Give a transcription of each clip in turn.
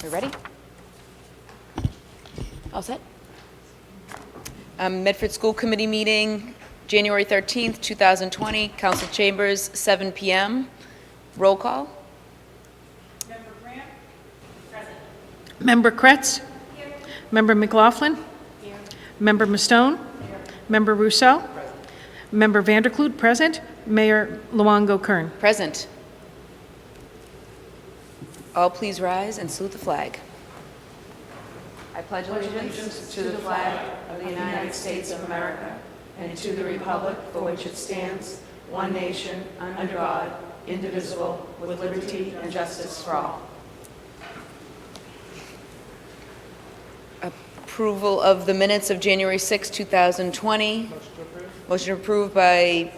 We're ready? All set? Medford School Committee meeting, January 13th, 2020, Council Chambers, 7 p.m. Roll call. Member Grant? Present. Member Kretz? Here. Member McLaughlin? Here. Member Mastone? Here. Member Rousseau? Present. Member Vanderkloot, present. Mayor Luongo-Kern. Present. All please rise and salute the flag. I pledge allegiance to the flag of the United States of America and to the republic for which it stands, one nation, under God, indivisible, with liberty and justice for all. Approval of the minutes of January 6, 2020. Motion approved by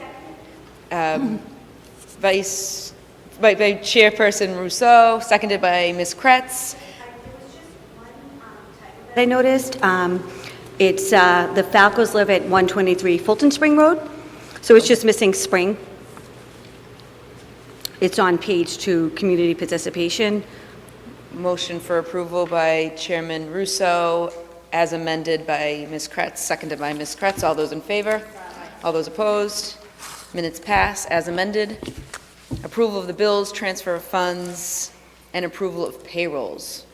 by Chairperson Rousseau, seconded by Ms. Kretz. I noticed it's the Falcos live at 123 Fulton Spring Road, so it's just missing spring. It's on page 2, community participation. Motion for approval by Chairman Russo, as amended by Ms. Kretz, seconded by Ms. Kretz. All those in favor? All those opposed? Minutes pass as amended. Approval of the bills, transfer of funds, and approval of payrolls.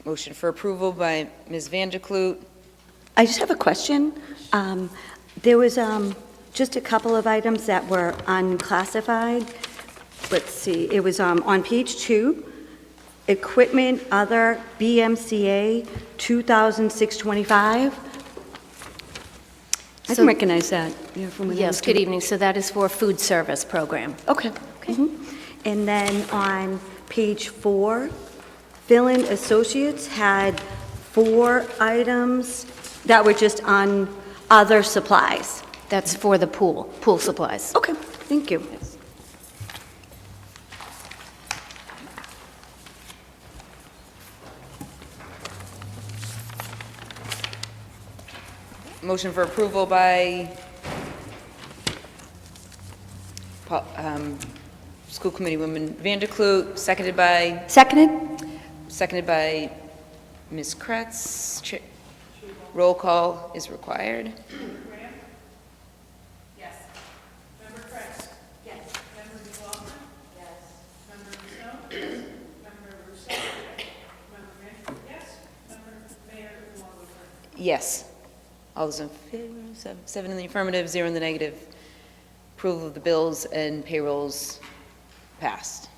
Motion for approval by Ms. Vanderkloot. I just have a question. There was just a couple of items that were unclassified. Let's see, it was on page 2, equipment, other, BMCA, 2,625. I can recognize that. Yeah, from when I Yes, was good evening. So that is for food service program. Okay. And then on page 4, Fill-In Associates had 4 items that were just on other supplies. That's for the pool supplies. Okay, thank you. Motion for approval by School Committee Woman Vanderkloot, seconded by Ms. Kretz. Roll call is required. Grant? Yes. Member Kretz? Yes. Member McLaughlin? Yes. Member Snow? Yes. Member Rousseau? Yes. Member Grant? Yes. Member Mayor Luongo-Kern? Yes. All those in favor, 7 in the affirmative, 0 in the negative. Approval of the bills and payrolls passed.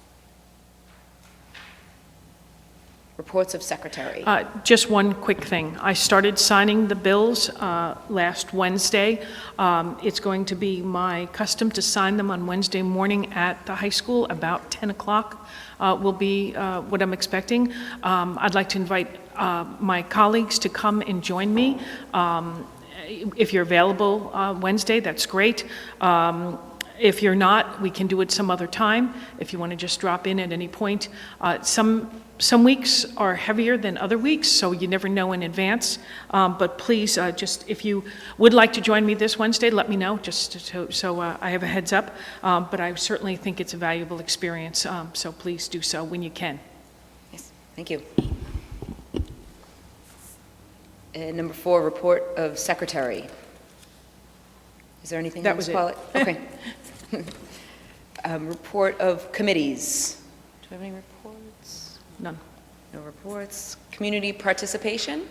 Reports of Secretary. Just one quick thing. I started signing the bills last Wednesday. It's going to be my custom to sign them on Wednesday morning at the high school. About 10 o'clock will be what I'm expecting. I'd like to invite my colleagues to come and join me. If you're available Wednesday, that's great. If you're not, we can do it some other time, if you want to just drop in at any point. Some weeks are heavier than other weeks, so you never know in advance. But please, just if you would like to join me this Wednesday, let me know, just so I have a heads up. But I certainly think it's a valuable experience, so please do so when you can. Yes, thank you. And number 4, report of Secretary. Is there anything That else, was it. Paula? Okay. Report of committees. Do we have any reports? None. No reports. Community participation?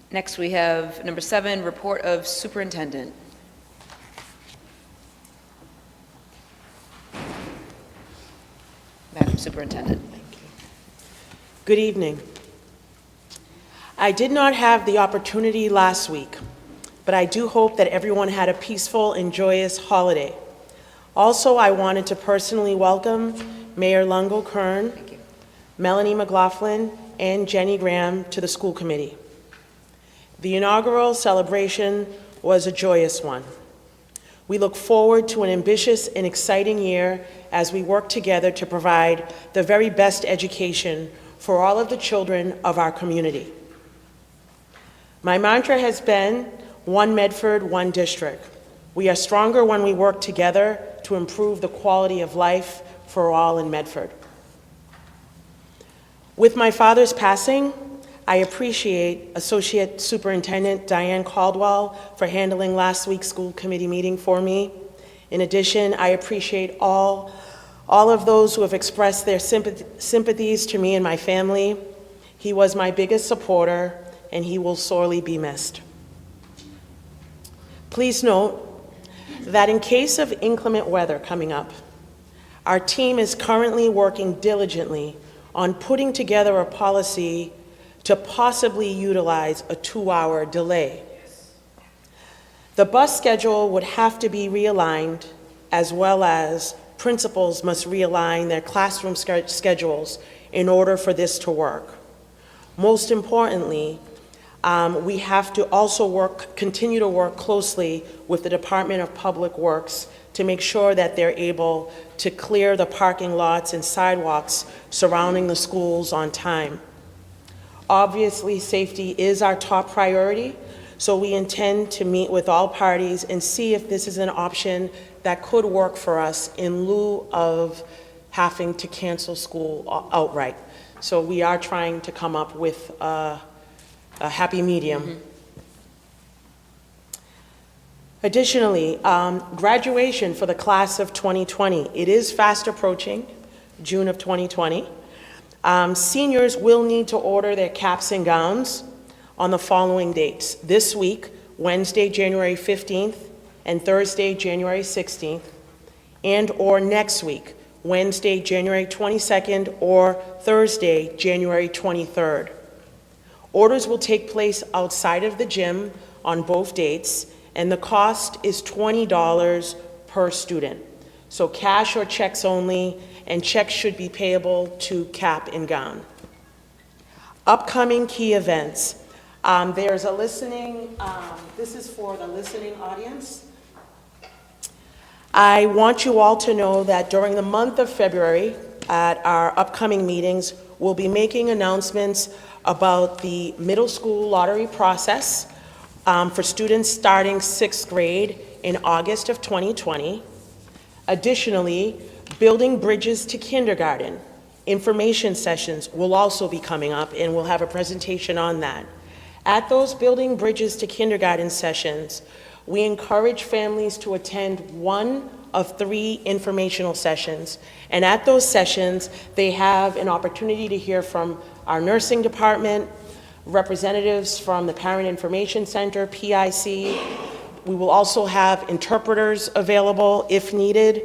Next, we have number 7, report of superintendent. Madam Superintendent. Good evening. I did not have the opportunity last week, but I do hope that everyone had a peaceful and joyous holiday. Also, I wanted to personally welcome Mayor Luongo-Kern, Melanie McLaughlin, and Jenny Graham to the school committee. The inaugural celebration was a joyous one. We look forward to an ambitious and exciting year as we work together to provide the very best education for all of the children of our community. My mantra has been, one Medford, one district. We are stronger when we work together to improve the quality of life for all in Medford. With my father's passing, I appreciate Associate Superintendent Diane Caldwell for handling last week's school committee meeting for me. In addition, I appreciate all of those who have expressed their sympathies to me and my family. He was my biggest supporter, and he will sorely be missed. Please note that in case of inclement weather coming up, our team is currently working diligently on putting together a policy to possibly utilize a 2-hour delay. The bus schedule would have to be realigned, as well as principals must realign their classroom schedules in order for this to work. Most importantly, we have to also continue to work closely with the Department of Public Works to make sure that they're able to clear the parking lots and sidewalks surrounding the schools on time. Obviously, safety is our top priority, so we intend to meet with all parties and see if this is an option that could work for us in lieu of having to cancel school outright. So we are trying to come up with a happy medium. Additionally, graduation for the class of 2020. It is fast approaching, June of 2020. Seniors will need to order their caps and gowns on the following dates. This week, Wednesday, January 15th, and Thursday, January 16th, and/or next week, Wednesday, January 22nd, or Thursday, January 23rd. Orders will take place outside of the gym on both dates, and the cost is $20 per student. So cash or checks only, and checks should be payable to cap and gown. Upcoming key events. There's a listening, this is for the listening audience. I want you all to know that during the month of February, at our upcoming meetings, we'll be making announcements about the middle school lottery process for students starting 6th grade in August of 2020. Additionally, building bridges to kindergarten. Information sessions will also be coming up, and we'll have a presentation on that. At those building bridges to kindergarten sessions, we encourage families to attend one of 3 informational sessions. And at those sessions, they have an opportunity to hear from our nursing department, representatives from the Parent Information Center, PIC. We will also have interpreters available if needed,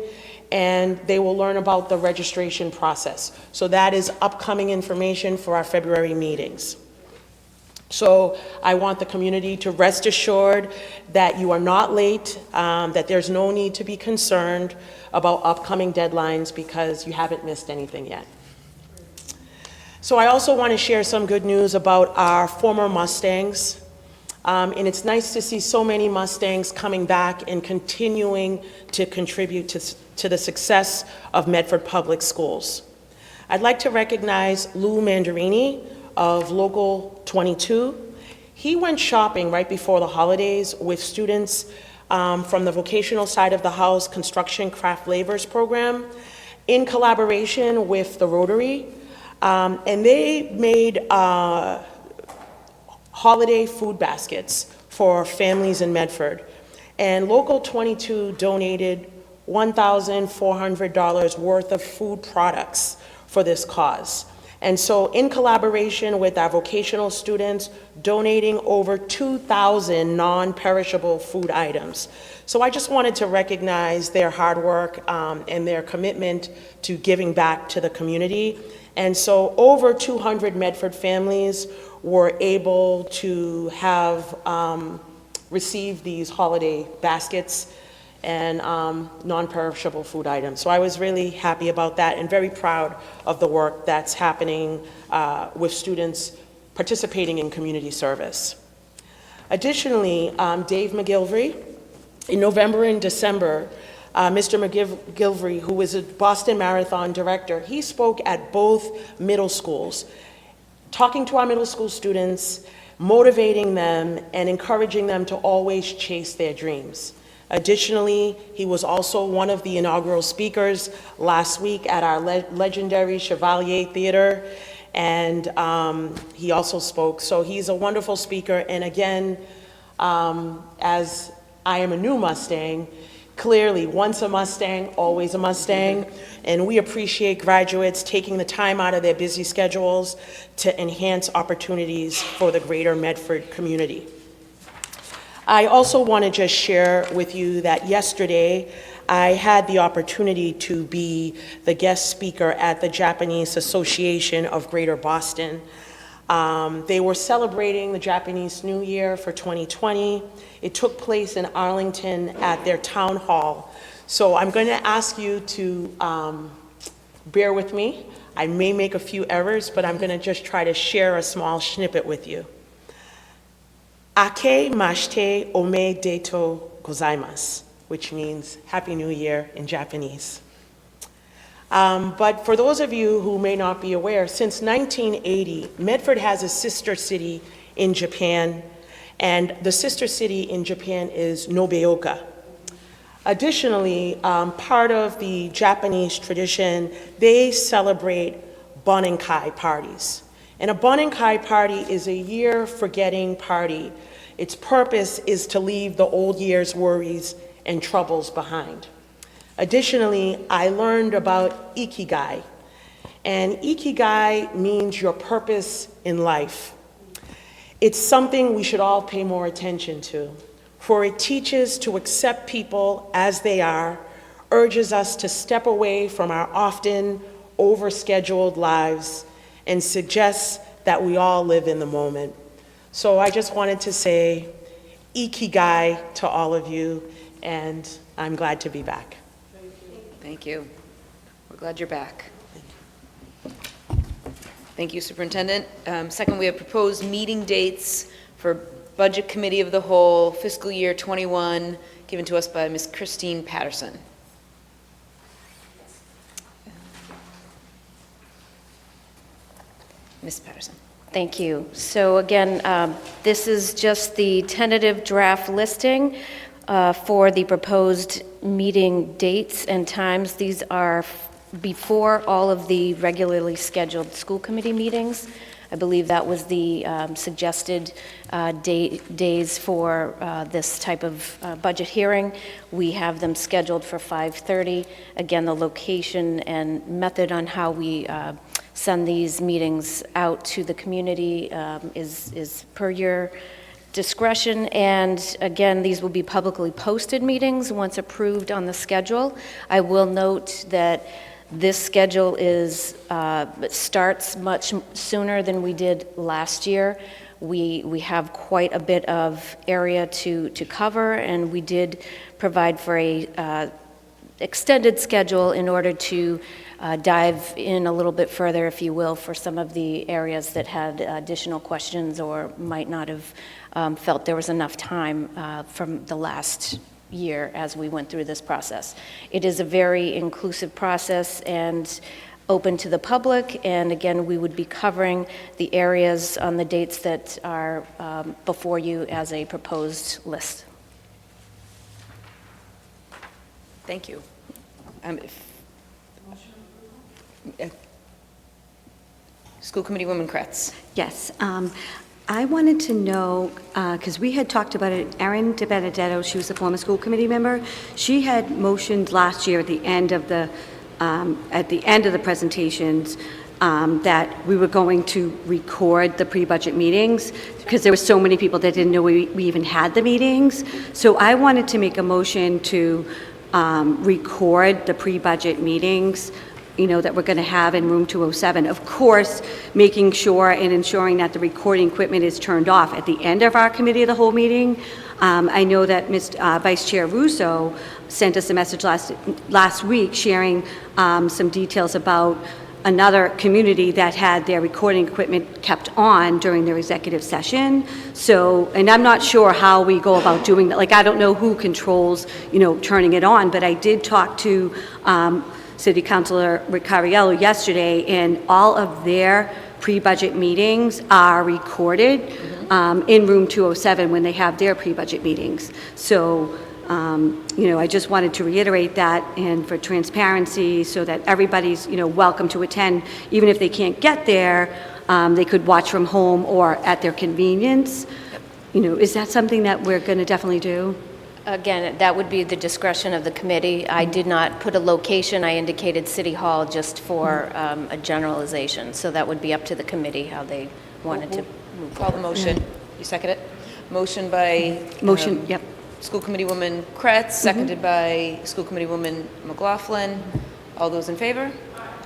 and they will learn about the registration process. So that is upcoming information for our February meetings. So I want the community to rest assured that you are not late, that there's no need to be concerned about upcoming deadlines because you haven't missed anything yet. So I also want to share some good news about our former Mustangs. And it's nice to see so many Mustangs coming back and continuing to contribute to the success of Medford Public Schools. I'd like to recognize Lou Mandarini of Local 22. He went shopping right before the holidays with students from the vocational side of the house construction craft laborers program in collaboration with the Rotary. And they made holiday food baskets for families in Medford. And Local 22 donated $1,400 worth of food products for this cause. And so in collaboration with our vocational students, donating over 2,000 non-perishable food items. So I just wanted to recognize their hard work and their commitment to giving back to the community. And so over 200 Medford families were able to have received these holiday baskets and non-perishable food items. So I was really happy about that and very proud of the work that's happening with students participating in community service. Additionally, Dave McGilvery, in November and December, Mr. McGilvery, who is a Boston Marathon director, he spoke at both middle schools, talking to our middle school students, motivating them, and encouraging them to always chase their dreams. Additionally, he was also one of the inaugural speakers last week at our legendary Chevalier Theater, and he also spoke. So he's a wonderful speaker, and again, as I am a new Mustang, clearly, once a Mustang, always a Mustang, and we appreciate graduates taking the time out of their busy schedules to enhance opportunities for the greater Medford community. I also want to just share with you that yesterday I had the opportunity to be the guest speaker at the Japanese Association of Greater Boston. They were celebrating the Japanese New Year for 2020. It took place in Arlington at their town hall. So I'm going to ask you to bear with me. I may make a few errors, but I'm going to just try to share a small snippet with you. Ake mashite ome deto gozaimasu, which means Happy New Year in Japanese. But for those of you who may not be aware, since 1980, Medford has a sister city in Japan, and the sister city in Japan is Nobeoka. Additionally, part of the Japanese tradition, they celebrate Bonenkai parties. And a Bonenkai party is a year forgetting party. Its purpose is to leave the old year's worries and troubles behind. Additionally, I learned about Ikigai, and Ikigai means your purpose in life. It's something we should all pay more attention to, for it teaches to accept people as they are, urges us to step away from our often overscheduled lives, and suggests that we all live in the moment. So I just wanted to say Ikigai to all of you, and I'm glad to be back. Thank you. We're glad you're back. Thank you, Superintendent. Second, we have proposed meeting dates for Budget Committee of the Whole, fiscal year 21, given to us by Ms. Christine Patterson. Ms. Patterson. Thank you. So again, this is just the tentative draft listing for the proposed meeting dates and times. These are before all of the regularly scheduled school committee meetings. I believe that was the suggested days for this type of budget hearing. We have them scheduled for 5:30. Again, the location and method on how we send these meetings out to the community is per your discretion. And again, these will be publicly posted meetings once approved on the schedule. I will note that this schedule starts much sooner than we did last year. We have quite a bit of area to cover, and we did provide for a extended schedule in order to dive in a little bit further, if you will, for some of the areas that had additional questions or might not have felt there was enough time from the last year as we went through this process. It is a very inclusive process and open to the public, and again, we would be covering the areas on the dates that are before you as a proposed list. Thank you. School Committee Woman Kretz. Yes. I wanted to know, because we had talked about it, Erin DiBenedetto, she was a former school committee member. She had motioned last year at the end of the presentations that we were going to record the pre-budget meetings because there were so many people that didn't know we even had the meetings. So I wanted to make a motion to record the pre-budget meetings, you know, that we're going to have in room 207. Of course, making sure and ensuring that the recording equipment is turned off at the end of our committee of the whole meeting. I know that Vice Chair Russo sent us a message last week sharing some details about another community that had their recording equipment kept on during their executive session. So, and I'm not sure how we go about doing that. Like, I don't know who controls, you know, turning it on, but I did talk to City Councilor Ricariello yesterday, and all of their pre-budget meetings are recorded in room 207 when they have their pre-budget meetings. So I just wanted to reiterate that, and for transparency, so that everybody's, welcome to attend. Even if they can't get there, they could watch from home or at their convenience. Is that something that we're going to definitely do? Again, that would be the discretion of the committee. I did not put a location. I indicated City Hall just for a generalization. So that would be up to the committee how they wanted to move Call the forward. motion. You second it? Motion by... Yep. School Committee Woman Kretz, seconded by School Committee Woman McLaughlin. All those in favor?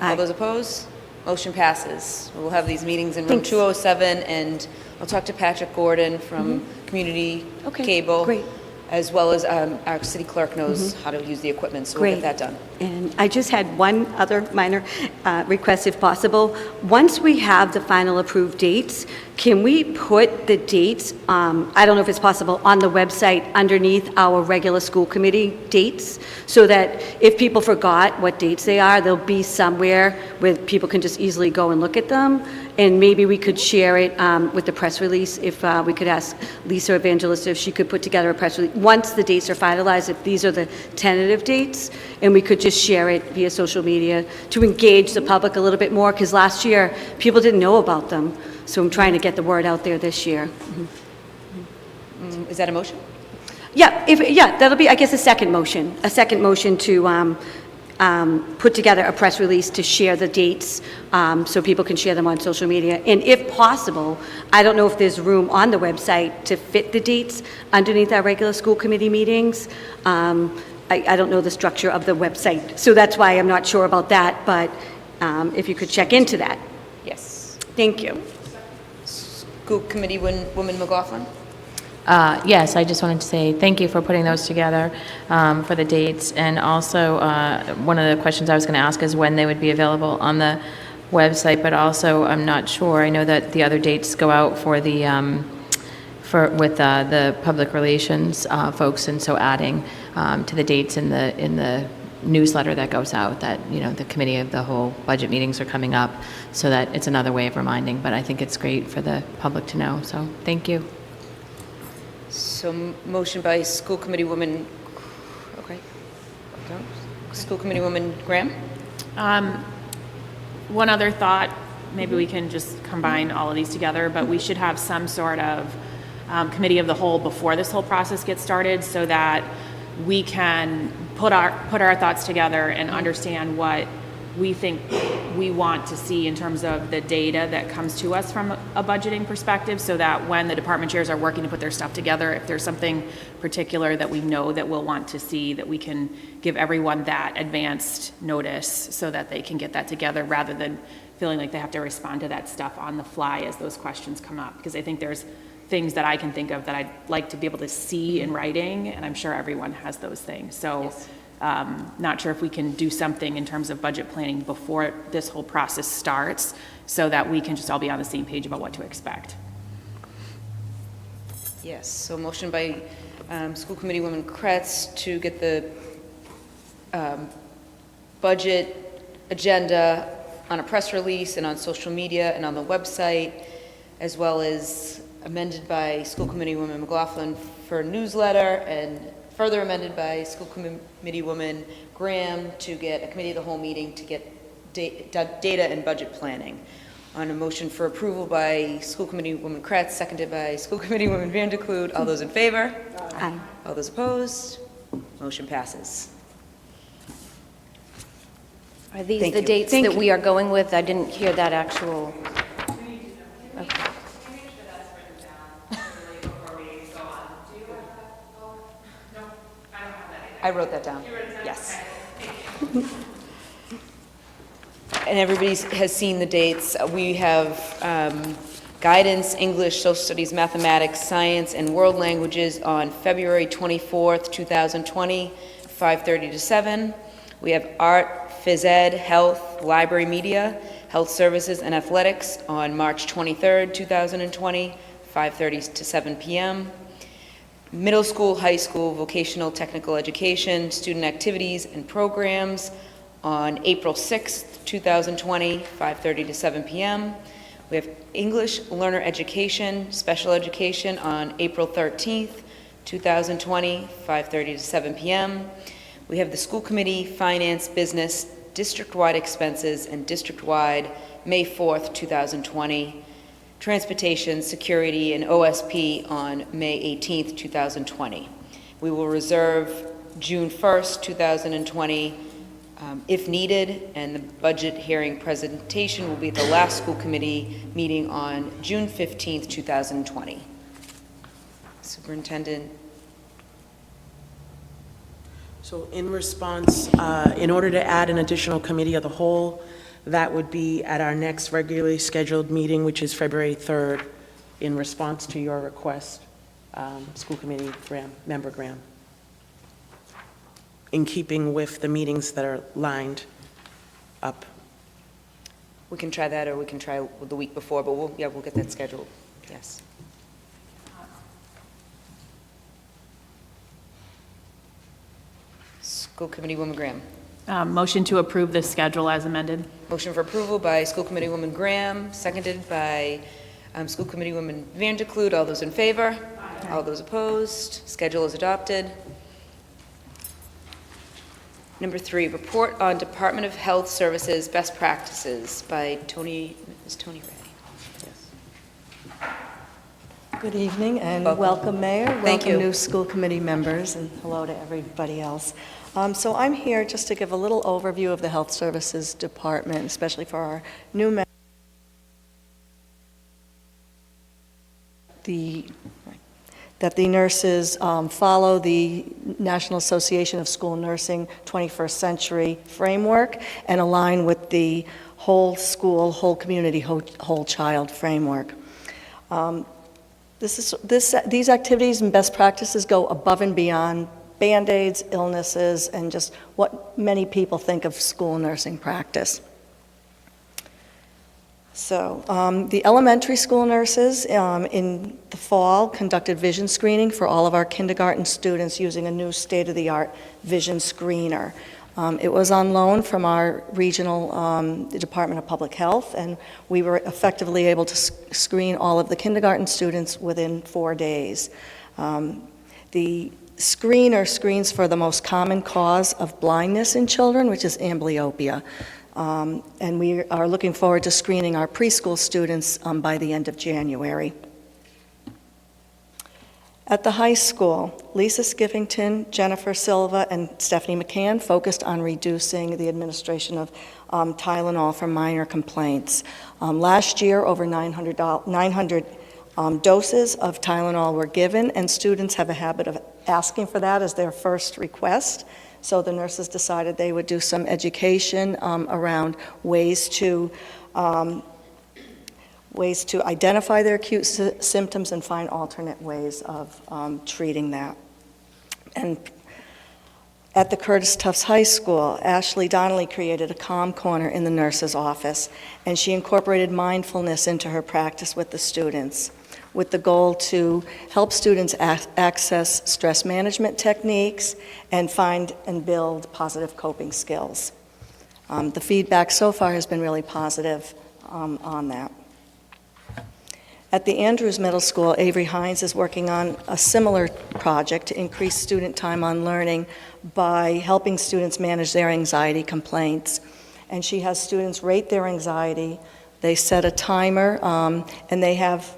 Aye. All those opposed? Motion passes. We'll have these meetings in room Thanks. 207, and I'll talk to Patrick Gordon from Community Okay, Cable. great. As well as our city clerk knows how to use the equipment, so we'll get Great. that done. And I just had one other minor request, if possible. Once we have the final approved dates, can we put the dates, I don't know if it's possible, on the website underneath our regular school committee dates, so that if people forgot what dates they are, they'll be somewhere where people can just easily go and look at them? And maybe we could share it with the press release, if we could ask Lisa Evangelista if she could put together a press release. Once the dates are finalized, if these are the tentative dates, and we could just share it via social media to engage the public a little bit more, because last year, people didn't know about them. So I'm trying to get the word out there this year. Is that a motion? Yeah, that'll be, I guess, a second motion to put together a press release to share the dates, so people can share them on social media. And if possible, I don't know if there's room on the website to fit the dates underneath our regular school committee meetings. I don't know the structure of the website, so that's why I'm not sure about that, but if you could check into that. Yes. Thank you. School Committee Woman McLaughlin? Yes, I just wanted to say thank you for putting those together for the dates. And also, one of the questions I was going to ask is when they would be available on the website, but also I'm not sure. I know that the other dates go out for the with the public relations folks, and so adding to the dates in the newsletter that goes out that, the committee of the whole budget meetings are coming up, so that it's another way of reminding. But I think it's great for the public to know, so thank you. So motion by School Committee Woman, okay. School Committee Woman Graham? One other thought, maybe we can just combine all of these together, but we should have some sort of committee of the whole before this whole process gets started, so that we can put our thoughts together and understand what we think we want to see in terms of the data that comes to us from a budgeting perspective, so that when the department chairs are working to put their stuff together, if there's something particular that we know that we'll want to see, that we can give everyone that advanced notice so that they can get that together, rather than feeling like they have to respond to that stuff on the fly as those questions come up. Because I think there's things that I can think of that I'd like to be able to see in writing, and I'm sure everyone has those things. So. Yes. Not sure if we can do something in terms of budget planning before this whole process starts, so that we can just all be on the same page about what to expect. Yes, so motion by School Committee Woman Kretz to get the budget agenda on a press release and on social media and on the website, as well as amended by School Committee Woman McLaughlin for a newsletter, and further amended by School Committee Woman Graham to get a committee of the whole meeting to get data and budget planning. On a motion for approval by School Committee Woman Kretz, seconded by School Committee Woman Vanderkloot. All those in favor? Aye. All those opposed? Motion passes. Are these Thank the you. dates Thank that you. we are going with? I didn't hear that actual. Okay. I wrote that down. Yes. And everybody has seen the dates. We have guidance, English, social studies, mathematics, science, and world languages on February 24th, 2020, 5:30 to 7. We have art, phys ed, health, library media, health services, and athletics on March 23rd, 2020, 5:30 to 7 p.m. Middle school, high school, vocational technical education, student activities and programs on April 6th, 2020, 5:30 to 7 p.m. We have English learner education, special education on April 13th, 2020, 5:30 to 7 p.m. We have the school committee, finance, business, district-wide expenses, and district-wide May 4th, 2020. Transportation, security, and OSP on May 18th, 2020. We will reserve June 1st, 2020, if needed, and the budget hearing presentation will be at the last school committee meeting on June 15th, 2020. Superintendent. So in response, in order to add an additional committee of the whole, that would be at our next regularly scheduled meeting, which is February 3rd, in response to your request, School Committee Member Graham, in keeping with the meetings that are lined up. We can try that, or we can try the week before, but we'll get that scheduled, yes. School Committee Woman Graham. Motion to approve this schedule as amended. Motion for approval by School Committee Woman Graham, seconded by School Committee Woman Vanderklut. All those in favor? Aye. All those opposed? Schedule is adopted. Number 3, report on Department of Health Services best practices by Ms. Tony Ray. Yes. Good evening and Welcome. welcome, Mayor. Thank you. Welcome, new school committee members, and hello to everybody else. So I'm here just to give a little overview of the Health Services Department, especially for our new members. That the nurses follow the National Association of School Nursing 21st Century framework and align with the whole school, whole community, whole child framework. These activities and best practices go above and beyond Band-Aids, illnesses, and just what many people think of school nursing practice. So the elementary school nurses in the fall conducted vision screening for all of our kindergarten students using a new state-of-the-art vision screener. It was on loan from our regional Department of Public Health, and we were effectively able to screen all of the kindergarten students within 4 days. The screener screens for the most common cause of blindness in children, which is amblyopia. And we are looking forward to screening our preschool students by the end of January. At the high school, Lisa Skiffington, Jennifer Silva, and Stephanie McCann focused on reducing the administration of Tylenol for minor complaints. Last year, over 900 doses of Tylenol were given, and students have a habit of asking for that as their first request. So the nurses decided they would do some education around ways to identify their acute symptoms and find alternate ways of treating that. And at the Curtis Tufts High School, Ashley Donnelly created a calm corner in the nurse's office, and she incorporated mindfulness into her practice with the students, with the goal to help students access stress management techniques and find and build positive coping skills. The feedback so far has been really positive on that. At the Andrews Middle School, Avery Hines is working on a similar project to increase student time on learning by helping students manage their anxiety complaints. And she has students rate their anxiety. They set a timer, and they have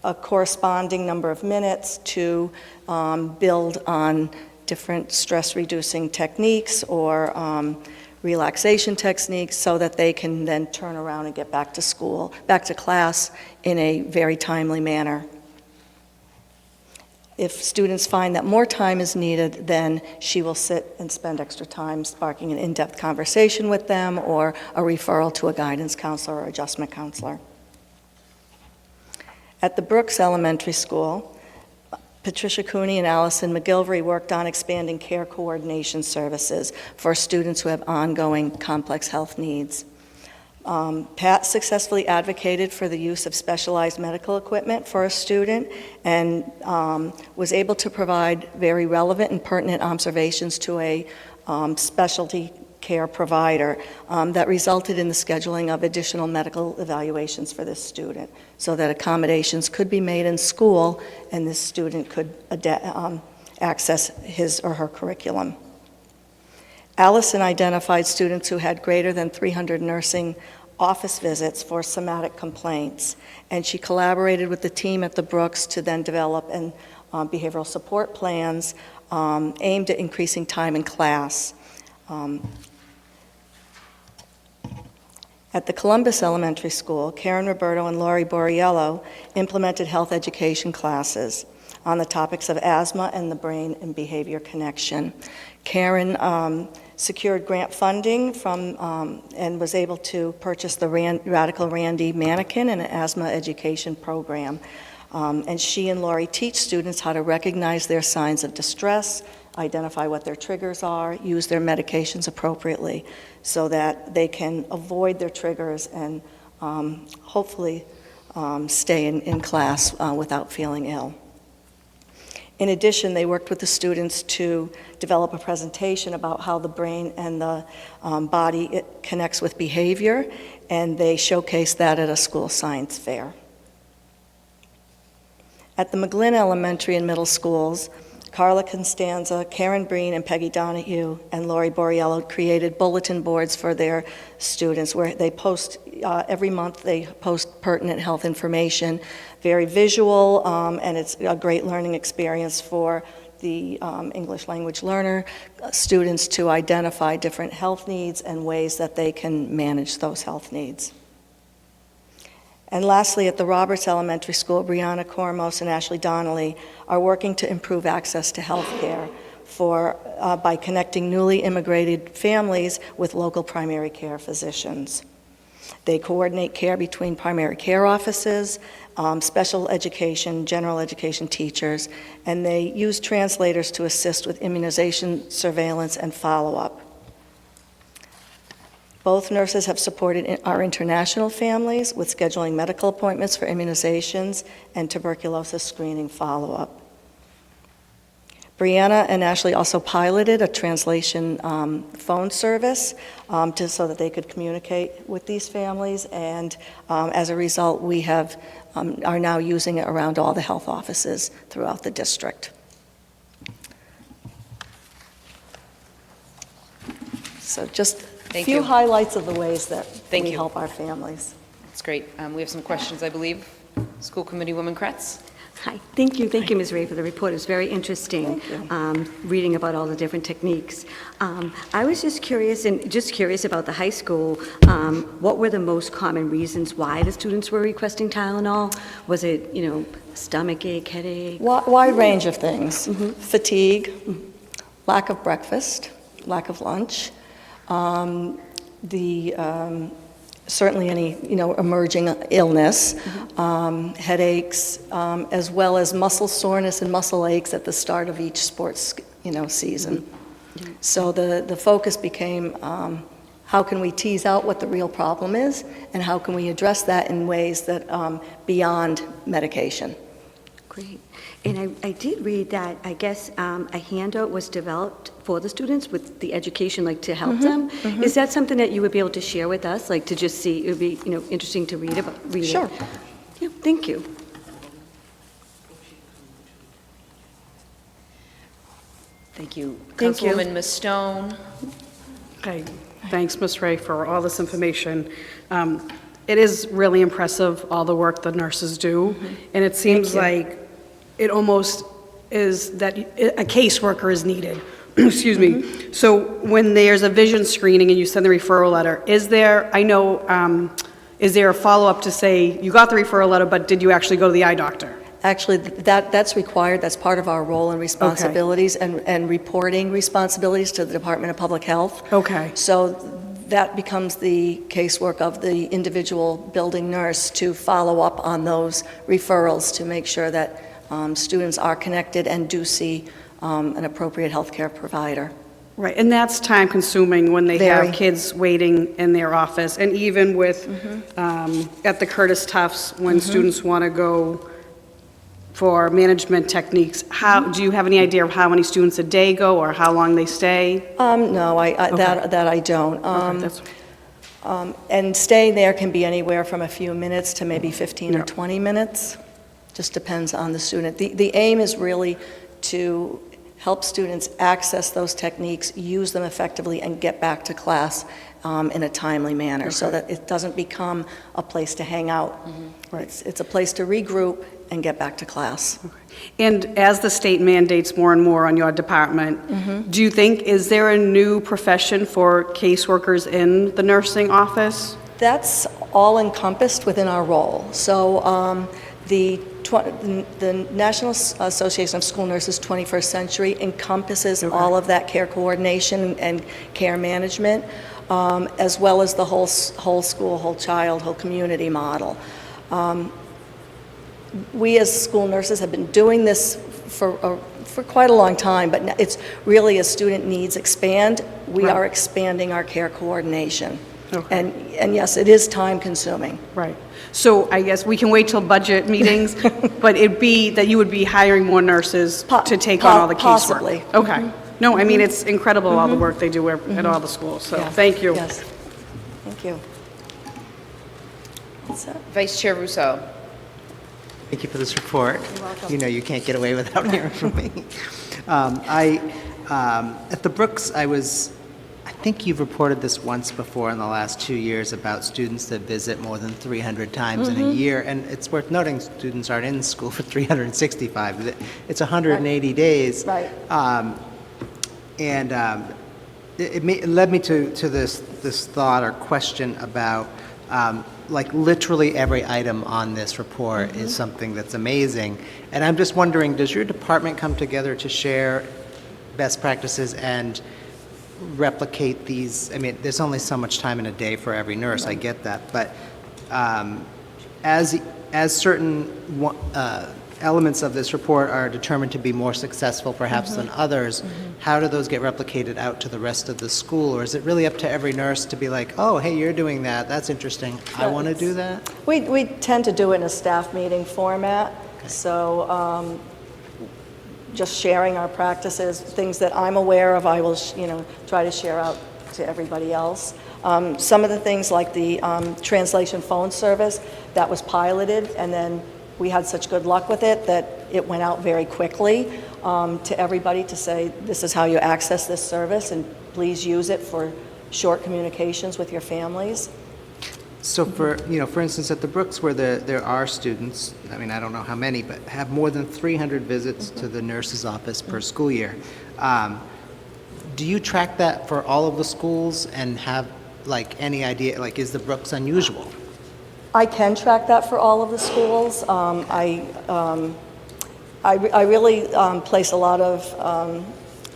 a corresponding number of minutes to build on different stress-reducing techniques or relaxation techniques so that they can then turn around and get back to school, back to class in a very timely manner. If students find that more time is needed, then she will sit and spend extra time sparking an in-depth conversation with them or a referral to a guidance counselor or adjustment counselor. At the Brooks Elementary School, Patricia Cooney and Allison McGilvery worked on expanding care coordination services for students who have ongoing complex health needs. Pat successfully advocated for the use of specialized medical equipment for a student and was able to provide very relevant and pertinent observations to a specialty care provider that resulted in the scheduling of additional medical evaluations for this student so that accommodations could be made in school and this student could access his or her curriculum. Allison identified students who had greater than 300 nursing office visits for somatic complaints, and she collaborated with the team at the Brooks to then develop behavioral support plans aimed at increasing time in class. At the Columbus Elementary School, Karen Roberto and Lori Borriello implemented health education classes on the topics of asthma and the brain and behavior connection. Karen secured grant funding and was able to purchase the Radical Randy mannequin and an asthma education program. And she and Lori teach students how to recognize their signs of distress, identify what their triggers are, use their medications appropriately so that they can avoid their triggers and hopefully stay in class without feeling ill. In addition, they worked with the students to develop a presentation about how the brain and the body connects with behavior, and they showcased that at a school science fair. At the McGlynn Elementary and Middle Schools, Carla Constanza, Karen Breen, and Peggy Donahue and Lori Borriello created bulletin boards for their students where they post, every month they post pertinent health information, very visual, and it's a great learning experience for the English language learner students to identify different health needs and ways that they can manage those health needs. And lastly, at the Roberts Elementary School, Brianna Cormos and Ashley Donnelly are working to improve access to health care by connecting newly immigrated families with local primary care physicians. They coordinate care between primary care offices, special education, general education teachers, and they use translators to assist with immunization, surveillance, and follow-up. Both nurses have supported our international families with scheduling medical appointments for immunizations and tuberculosis screening follow-up. Brianna and Ashley also piloted a translation phone service so that they could communicate with these families, and as a result, we are now using it around all the health offices throughout the district. So just a few highlights of the ways that we help our families. That's great. We have some questions, I believe. School Committee Woman Kretz. Hi, thank you, Ms. Ray, for the report. It was very interesting, reading about all the different techniques. I was just curious about the high school. What were the most common reasons why the students were requesting Tylenol? Was it, stomach ache, headache? Wide range of things. Fatigue, lack of breakfast, lack of lunch, certainly any, emerging illness, headaches, as well as muscle soreness and muscle aches at the start of each sports, season. So the focus became how can we tease out what the real problem is, and how can we address that in ways that beyond medication. Great. And I did read that, I guess, a handout was developed for the students with the education, to help them. Is that something that you would be able to share with us, to just see? It would be, interesting to read Sure. it. Yeah, thank you. Thank you. Thank you. Councilwoman Ms. Stone. Okay, thanks, Ms. Ray, for all this information. It is really impressive, all the work the nurses do, and it seems like it almost is that a caseworker is needed. Excuse me. So when there's a vision screening and you send the referral letter, is there a follow-up to say, you got the referral letter, but did you actually go to the eye doctor? Actually, that's required. That's part of our role and responsibilities and reporting responsibilities to the Department of Public Health. Okay. So that becomes the casework of the individual building nurse to follow up on those referrals to make sure that students are connected and do see an appropriate healthcare provider. Right, and that's time-consuming when they have kids waiting in their office, and even with, at the Curtis Tufts, when students want to go for management techniques, how, do you have any idea of how many students a day go or how long they stay? No, that I don't. Okay, that's- And staying there can be anywhere from a few minutes to maybe 15 or 20 minutes. Just depends on the student. The aim is really to help students access those techniques, use them effectively, and get back to class in a timely manner, so that it doesn't become a place to hang out. Right. It's a place to regroup and get back to class. And as the state mandates more and more on your department, do you think, is there a new profession for caseworkers in the nursing office? That's all encompassed within our role. So the National Association of School Nurses 21st Century encompasses all of that care coordination and care management, as well as the whole school, whole child, whole community model. We as school nurses have been doing this for quite a long time, but it's really as student needs expand, we Right. are expanding our care coordination. Okay. And yes, it is time consuming. Right. So I guess we can wait till budget meetings, but it'd be that you would be hiring more nurses to take on all the casework? Possibly. Okay. No, I mean, it's incredible all the work they do at all the schools, so Yeah. thank you. Yes. Thank you. That's it. Vice Chair Russo. Thank you for this report. You're welcome. You know you can't get away without hearing from me. At the Brooks, I think you've reported this once before in the last 2 years about students that visit more than 300 times in a year, and it's worth noting students aren't in school for 365. It's 180 days. Right. It led me to this thought or question about like literally every item on this report is something that's amazing. And I'm just wondering, does your department come together to share best practices and replicate these? I mean, there's only so much time in a day for every nurse, I get that. But as certain elements of this report are determined to be more successful perhaps than others, how do those get replicated out to the rest of the school? Or is it really up to every nurse to be like, oh, hey, you're doing that, that's interesting, I want to do that? We tend to do it in a staff meeting format, so just sharing our practices, things that I'm aware of, I will try to share out to everybody else. Some of the things like the translation phone service, that was piloted, and then we had such good luck with it that it went out very quickly to everybody to say, this is how you access this service, and please use it for short communications with your families. So for instance, at the Brooks, where there are students, I mean, I don't know how many, but have more than 300 visits to the nurse's office per school year, do you track that for all of the schools and have like any idea, like is the Brooks unusual? I can track that for all of the schools. I really place a lot of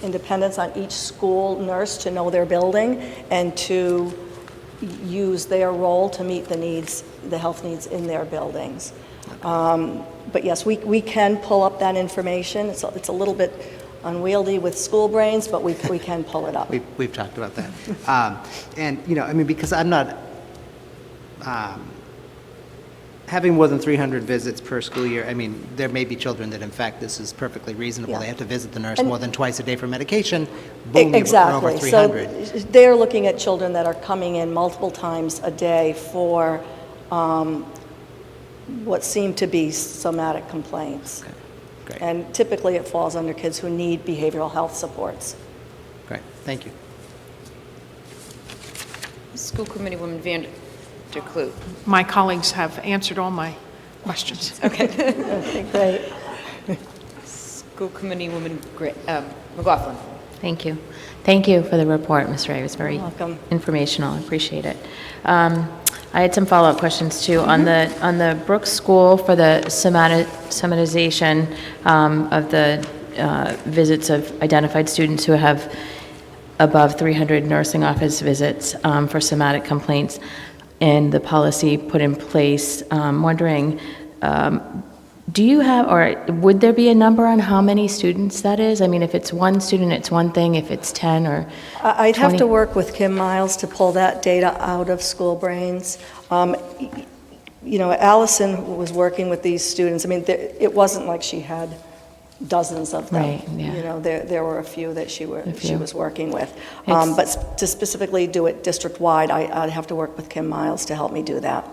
independence on each school nurse to know their building and to use their role to meet the needs, the health needs in their buildings. But yes, we can pull up that information. It's a little bit unwieldy with school brains, but we can pull it up. We've talked about that. And, I mean, because I'm not, having more than 300 visits per school year, I mean, there may be children that, in fact, this is perfectly reasonable. Yeah. They have to visit the nurse more than twice a day for medication. Boom, we're Exactly. over 300. So they're looking at children that are coming in multiple times a day for what seem to be somatic complaints. Okay, great. And typically it falls under kids who need behavioral health supports. Great, thank you. School Committee Woman Van der Kloot. My colleagues have answered all my questions. Okay, great. School Committee Woman McLaughlin. Thank you. Thank you for the report, Ms. Ray. It was very welcome. informational. I appreciate it. I had some follow-up questions, too. On the Brooks School, for the somatization of the visits of identified students who have above 300 nursing office visits for somatic complaints, and the policy put in place, wondering, do you have, or would there be a number on how many students that is? I mean, if it's one student, it's one thing. If it's 10 or I'd have 20? to work with Kim Miles to pull that data out of School Brains. Allison was working with these students. I mean, it wasn't like she had dozens of them. Right, yeah. There were a few that she few. was working with. It's- But to specifically do it district-wide, I'd have to work with Kim Miles to help me do that.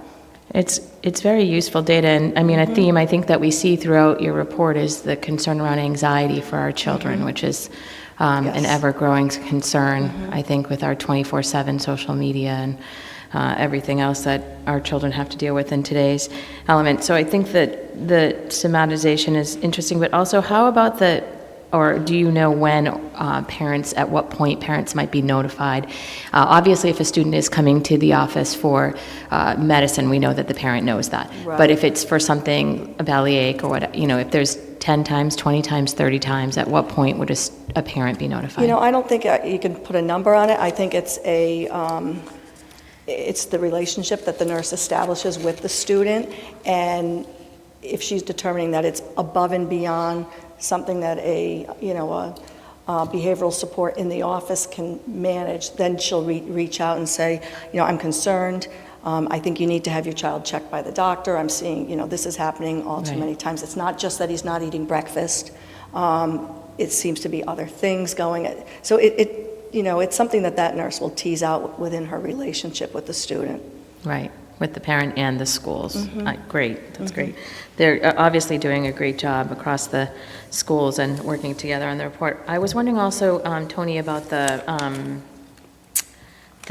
It's very useful data, and I mean, a theme I think that we see throughout your report is the concern around anxiety for our children, which is an Yes. ever-growing concern, I think, with our 24/7 social media and everything else that our children have to deal with in today's element. So I think that the somatization is interesting, but also how about or do you know when at what point parents might be notified? Obviously, if a student is coming to the office for medicine, we know that the parent knows that. Right. But if it's for something, a bellyache or what, if there's 10 times, 20 times, 30 times, at what point would a parent be notified? I don't think you can put a number on it. I think it's the relationship that the nurse establishes with the student, and if she's determining that it's above and beyond something that a behavioral support in the office can manage, then she'll reach out and say, I'm concerned. I think you need to have your child checked by the doctor. I'm seeing, this is happening all too Right. many times. It's not just that he's not eating breakfast. It seems to be other things going. So it's something that nurse will tease out within her relationship with the student. Right, with the parent and the schools. Great, that's great. They're obviously doing a great job across the schools and working together on the report. I was wondering also, Tony, about the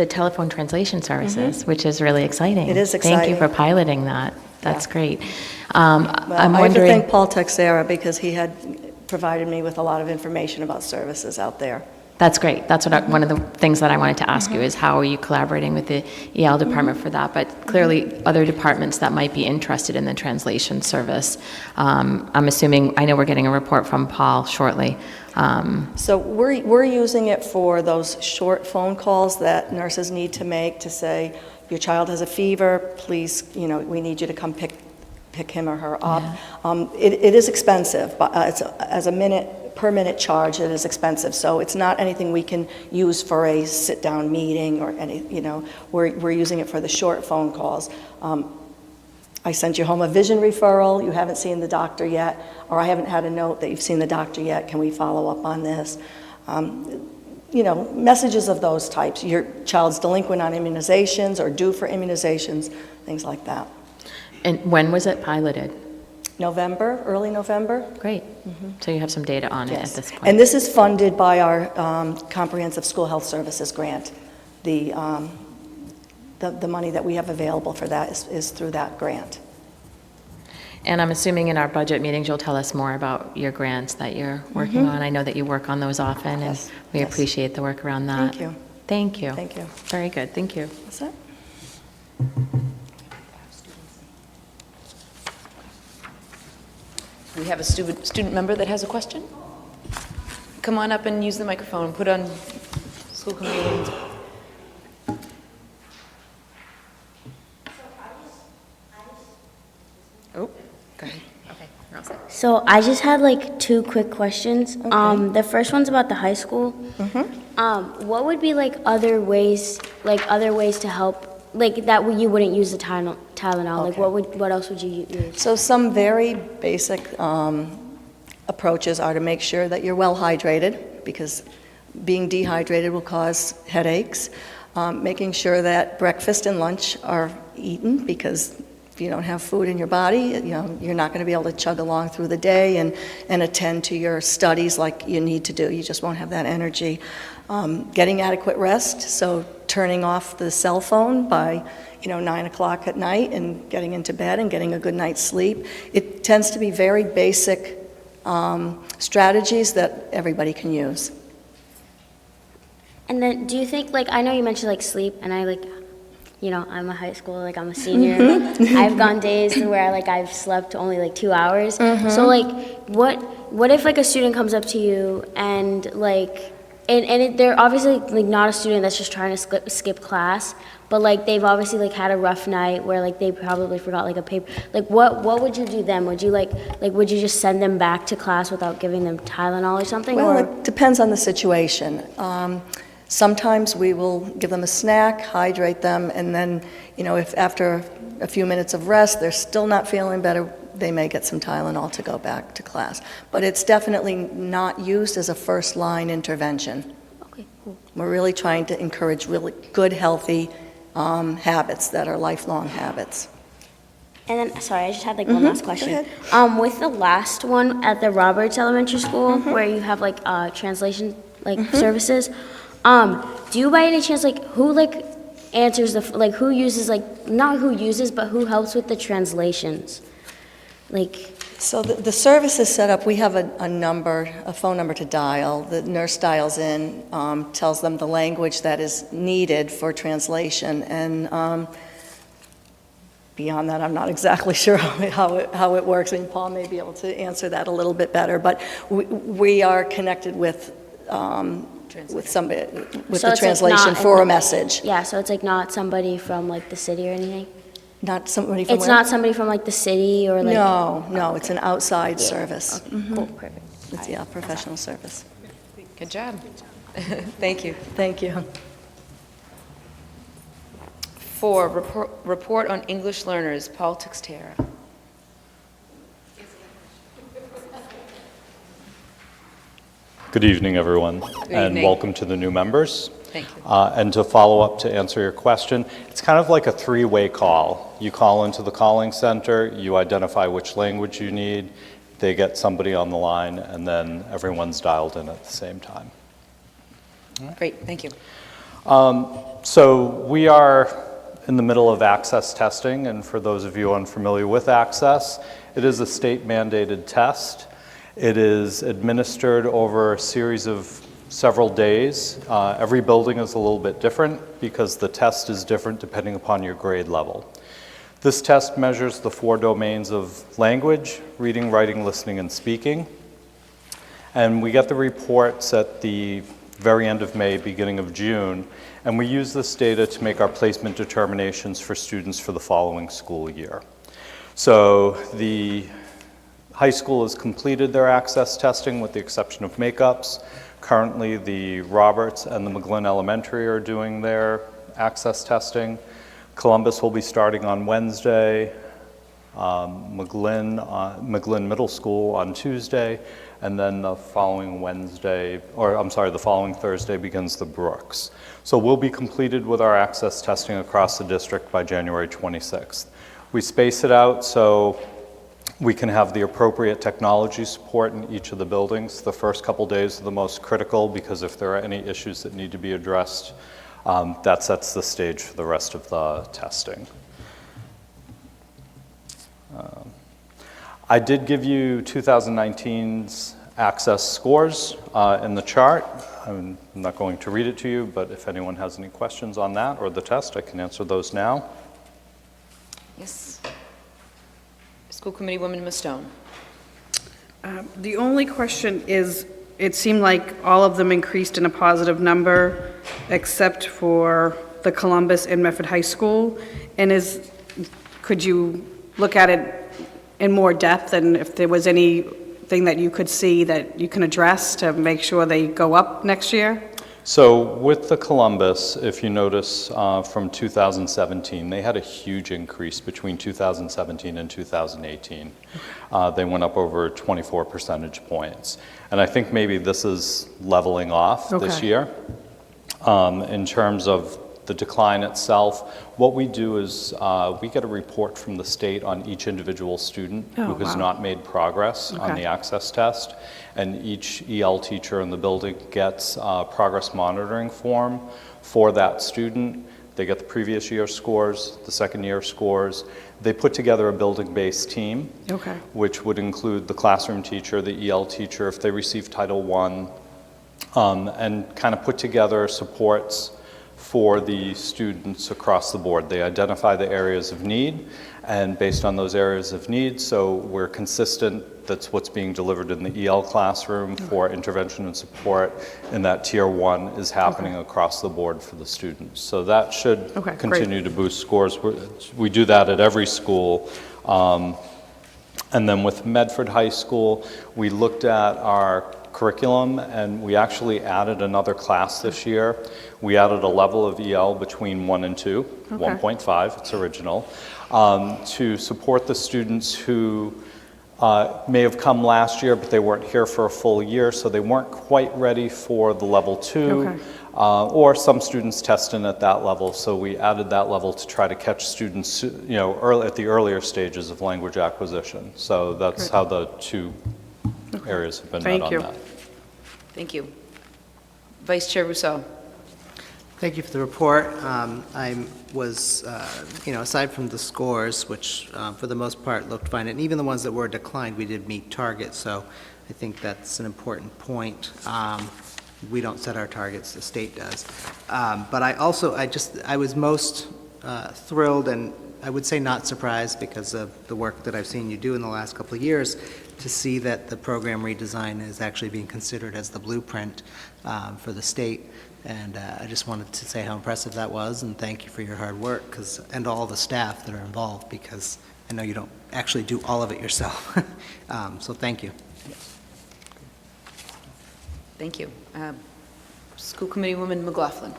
telephone translation services, which is really exciting. It is Thank you exciting. for piloting that. That's Yeah. great. Well, I'm I have to wondering, thank Paul Texera because he had provided me with a lot of information about services out there. that's great. That's one of the things that I wanted to ask you is how are you collaborating with the EL department for that? But clearly, other departments that might be interested in the translation service. I'm assuming, I know we're getting a report from Paul shortly. So we're using it for those short phone calls that nurses need to make to say, your child has a fever, please, we need you to come pick him or her up. It is expensive, but it's as a per minute charge, it is expensive. So it's not anything we can use for a sit-down meeting or we're using it for the short phone calls. I sent you home a vision referral, you haven't seen the doctor yet, or I haven't had a note that you've seen the doctor yet, can we follow up on this? Messages of those types. Your child's delinquent on immunizations or due for immunizations, things like that. And when was it piloted? Early November. Great. So you have some data on it at Yes. this point. And this is funded by our Comprehensive School Health Services grant. The money that we have available for that is through that grant. And I'm assuming in our budget meetings, you'll tell us more about your grants that you're working on. I know that you work on those often, and Yes, we yes. appreciate the work around that. Thank you. Thank you. Thank you. Very good, thank you. That's it. We have a student member that has a question? Come on up and use the microphone, put on school committee meetings. Oh, go ahead. Okay, you're all set. So I just had like two quick questions. The first one's about the high school. What would be like other ways to help, like that you wouldn't use the Tylenol? Like Okay. what else would you use? So some very basic approaches are to make sure that you're well hydrated, because being dehydrated will cause headaches. Making sure that breakfast and lunch are eaten, because if you don't have food in your body, you're not going to be able to chug along through the day and attend to your studies like you need to do. You just won't have that energy. Getting adequate rest, so turning off the cell phone by 9 o'clock at night and getting into bed and getting a good night's sleep. It tends to be very basic strategies that everybody can use. And then do you think, like, I know you mentioned like sleep, and I'm a high school, like I'm a senior. I've gone days where like I've slept only like 2 hours. So like what if like a student comes up to you and like they're obviously like not a student that's just trying to skip class, but like they've obviously like had a rough night where like they probably forgot like a paper. Like what would you do then? Would you would you just send them back to class without giving them Tylenol or something? Well, or? it depends on the situation. Sometimes we will give them a snack, hydrate them, and then, if after a few minutes of rest, they're still not feeling better, they may get some Tylenol to go back to class. But it's definitely not used as a first-line intervention. Okay, cool. We're really trying to encourage really good, healthy habits that are lifelong habits. And then, sorry, I just had like one last question. ahead. With the last one at the Roberts Elementary School, where you have like translation services, do you by any chance who answers who uses not who uses but who helps with the translations? So the service is set up, we have a phone number to dial. The nurse dials in, tells them the language that is needed for translation, and beyond that, I'm not exactly sure how it works. I mean, Paul may be able to answer that a little bit better, but we are connected with somebody, with So the it's, translation for a message. Yeah, so it's not somebody from the city or anything? Not somebody from It's where? not somebody from the city or No, it's an outside Yeah. service. Okay, cool, perfect. It's, professional service. Good job. Thank you. Thank you. 4, report on English learners, Paul Textera. Good evening, everyone, and evening. welcome to the new members. Thank you. And to follow up to answer your question, it's kind of like a three-way call. You call into the calling center, you identify which language you need, they get somebody on the line, and then everyone's dialed in at the same time. Great, thank you. So we are in the middle of access testing, and for those of you unfamiliar with access, it is a state-mandated test. It is administered over a series of several days. Every building is a little bit different because the test is different depending upon your grade level. This test measures the 4 domains of language: reading, writing, listening, and speaking. And we get the reports at the very end of May, beginning of June, and we use this data to make our placement determinations for students for the following school year. So the high school has completed their access testing with the exception of makeups. Currently, the Roberts and the McGlynn Elementary are doing their access testing. Columbus will be starting on Wednesday, McGlynn Middle School on Tuesday, and then the following the following Thursday begins the Brooks. So we'll be completed with our access testing across the district by January 26th. We space it out so we can have the appropriate technology support in each of the buildings. The first couple days are the most critical because if there are any issues that need to be addressed, that sets the stage for the rest of the testing. I did give you 2019's access scores in the chart. I'm not going to read it to you, but if anyone has any questions on that or the test, I can answer those now. Yes. School Committee Woman Ms. Stone. The only question is, it seemed like all of them increased in a positive number, except for the Columbus and Medford High School. And could you look at it in more depth, and if there was anything that you could see that you can address to make sure they go up next year? So with the Columbus, if you notice from 2017, they had a huge increase between 2017 and 2018. They went up over 24 percentage points. And I think maybe this is leveling off this year. In terms of the decline itself, what we do is we get a report from the state on each individual student who has not made progress on the access test. And each EL teacher in the building gets a progress monitoring form for that student. They get the previous year scores, the second year scores. They put together a building-based team, which would include the classroom teacher, the EL teacher, if they receive Title I, and kind of put together supports for the students across the board. They identify the areas of need, and based on those areas of need, so we're consistent, that's what's being delivered in the EL classroom for intervention and support, and that Tier 1 is happening across the board for the students. So that should continue to boost scores. We do that at every school. And then with Medford High School, we looked at our curriculum, and we actually added another class this year. We added a level of EL between 1 and 2, 1.5, it's original, to support the students who may have come last year, but they weren't here for a full year, so they weren't quite ready for the level 2. Or some students test in at that level, so we added that level to try to catch students, at the earlier stages of language acquisition. So that's how the two areas have been met on that. Thank you. Vice Chair Rousseau. Thank you for the report. I was, aside from the scores, which for the most part looked fine, and even the ones that were declined, we did meet targets, so I think that's an important point. We don't set our targets, the state does. But I was most thrilled, and I would say not surprised because of the work that I've seen you do in the last couple of years, to see that the program redesign is actually being considered as the blueprint for the state. And I just wanted to say how impressive that was, and thank you for your hard work, and all the staff that are involved, because I know you don't actually do all of it yourself. So thank you. Thank you. School Committee Woman McLaughlin.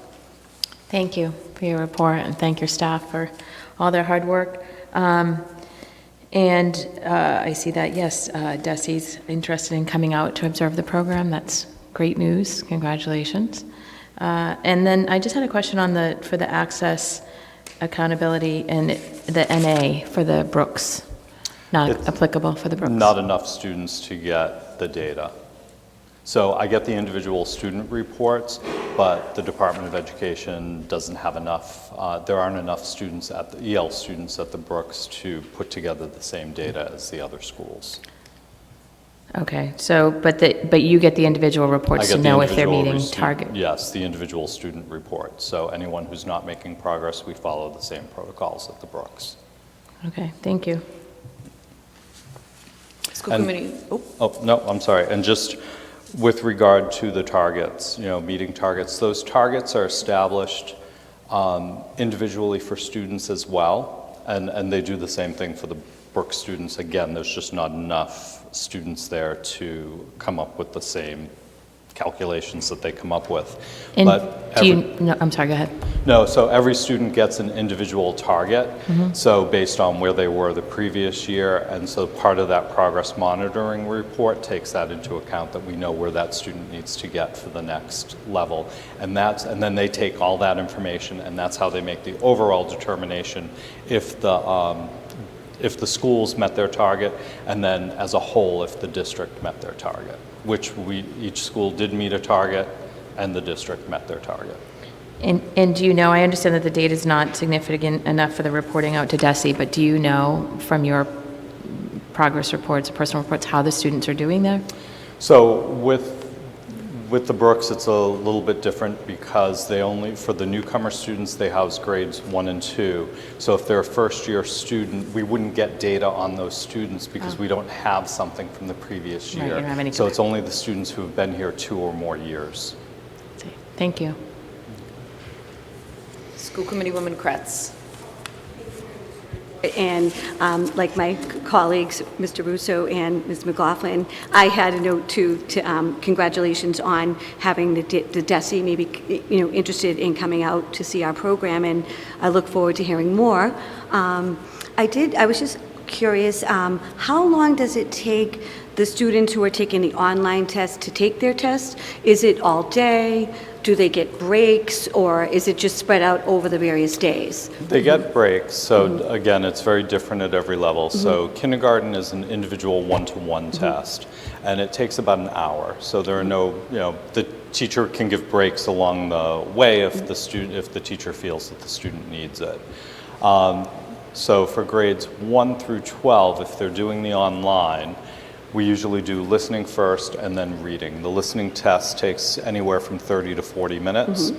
Thank you for your report, and thank your staff for all their hard work. And I see that, yes, Desi's interested in coming out to observe the program. That's great news. Congratulations. And then I just had a question for the access, accountability, and the NA for the Brooks. Not applicable for the Brooks. Not enough students to get the data. So I get the individual student reports, but the Department of Education doesn't have enough, there aren't enough students EL students at the Brooks to put together the same data as the other schools. Okay, so, but you get the individual reports to know if they're meeting target? Yes, the individual student report. So anyone who's not making progress, we follow the same protocols at the Brooks. Okay, thank you. School Committee, no, I'm sorry. And just with regard to the targets, meeting targets, those targets are established individually for students as well, and they do the same thing for the Brooks students. Again, there's just not enough students there to come up with the same calculations that they come up with. And but no, I'm sorry, go ahead. No, so every student gets an individual target, so based on where they were the previous year, and so part of that progress monitoring report takes that into account, that we know where that student needs to get for the next level. And then they take all that information, and that's how they make the overall determination if the schools met their target, and then as a whole, if the district met their target, which each school did meet a target, and the district met their target. And do you know, I understand that the data is not significant enough for the reporting out to DESE, but do you know from your progress reports, personal reports, how the students are doing there? So with the Brooks, it's a little bit different because for the newcomer students, they house grades 1 and 2. So if they're a first-year student, we wouldn't get data on those students because we don't have something from the previous year. Right, you don't have any so it's only the students who have been here 2 or more years. Thank you. School Committee Woman Kretz. And like my colleagues, Mr. Russo and Ms. McLaughlin, I had a note to congratulations on having the DESE maybe interested in coming out to see our program, and I look forward to hearing more. I was just curious, how long does it take the students who are taking the online test to take their test? Is it all day? Do they get breaks, or is it just spread out over the various days? They get breaks. So again, it's very different at every level. So kindergarten is an individual one-to-one test, and it takes about an hour. So there are no, the teacher can give breaks along the way if the teacher feels that the student needs it. So for grades 1 through 12, if they're doing the online, we usually do listening first and then reading. The listening test takes anywhere from 30 to 40 minutes.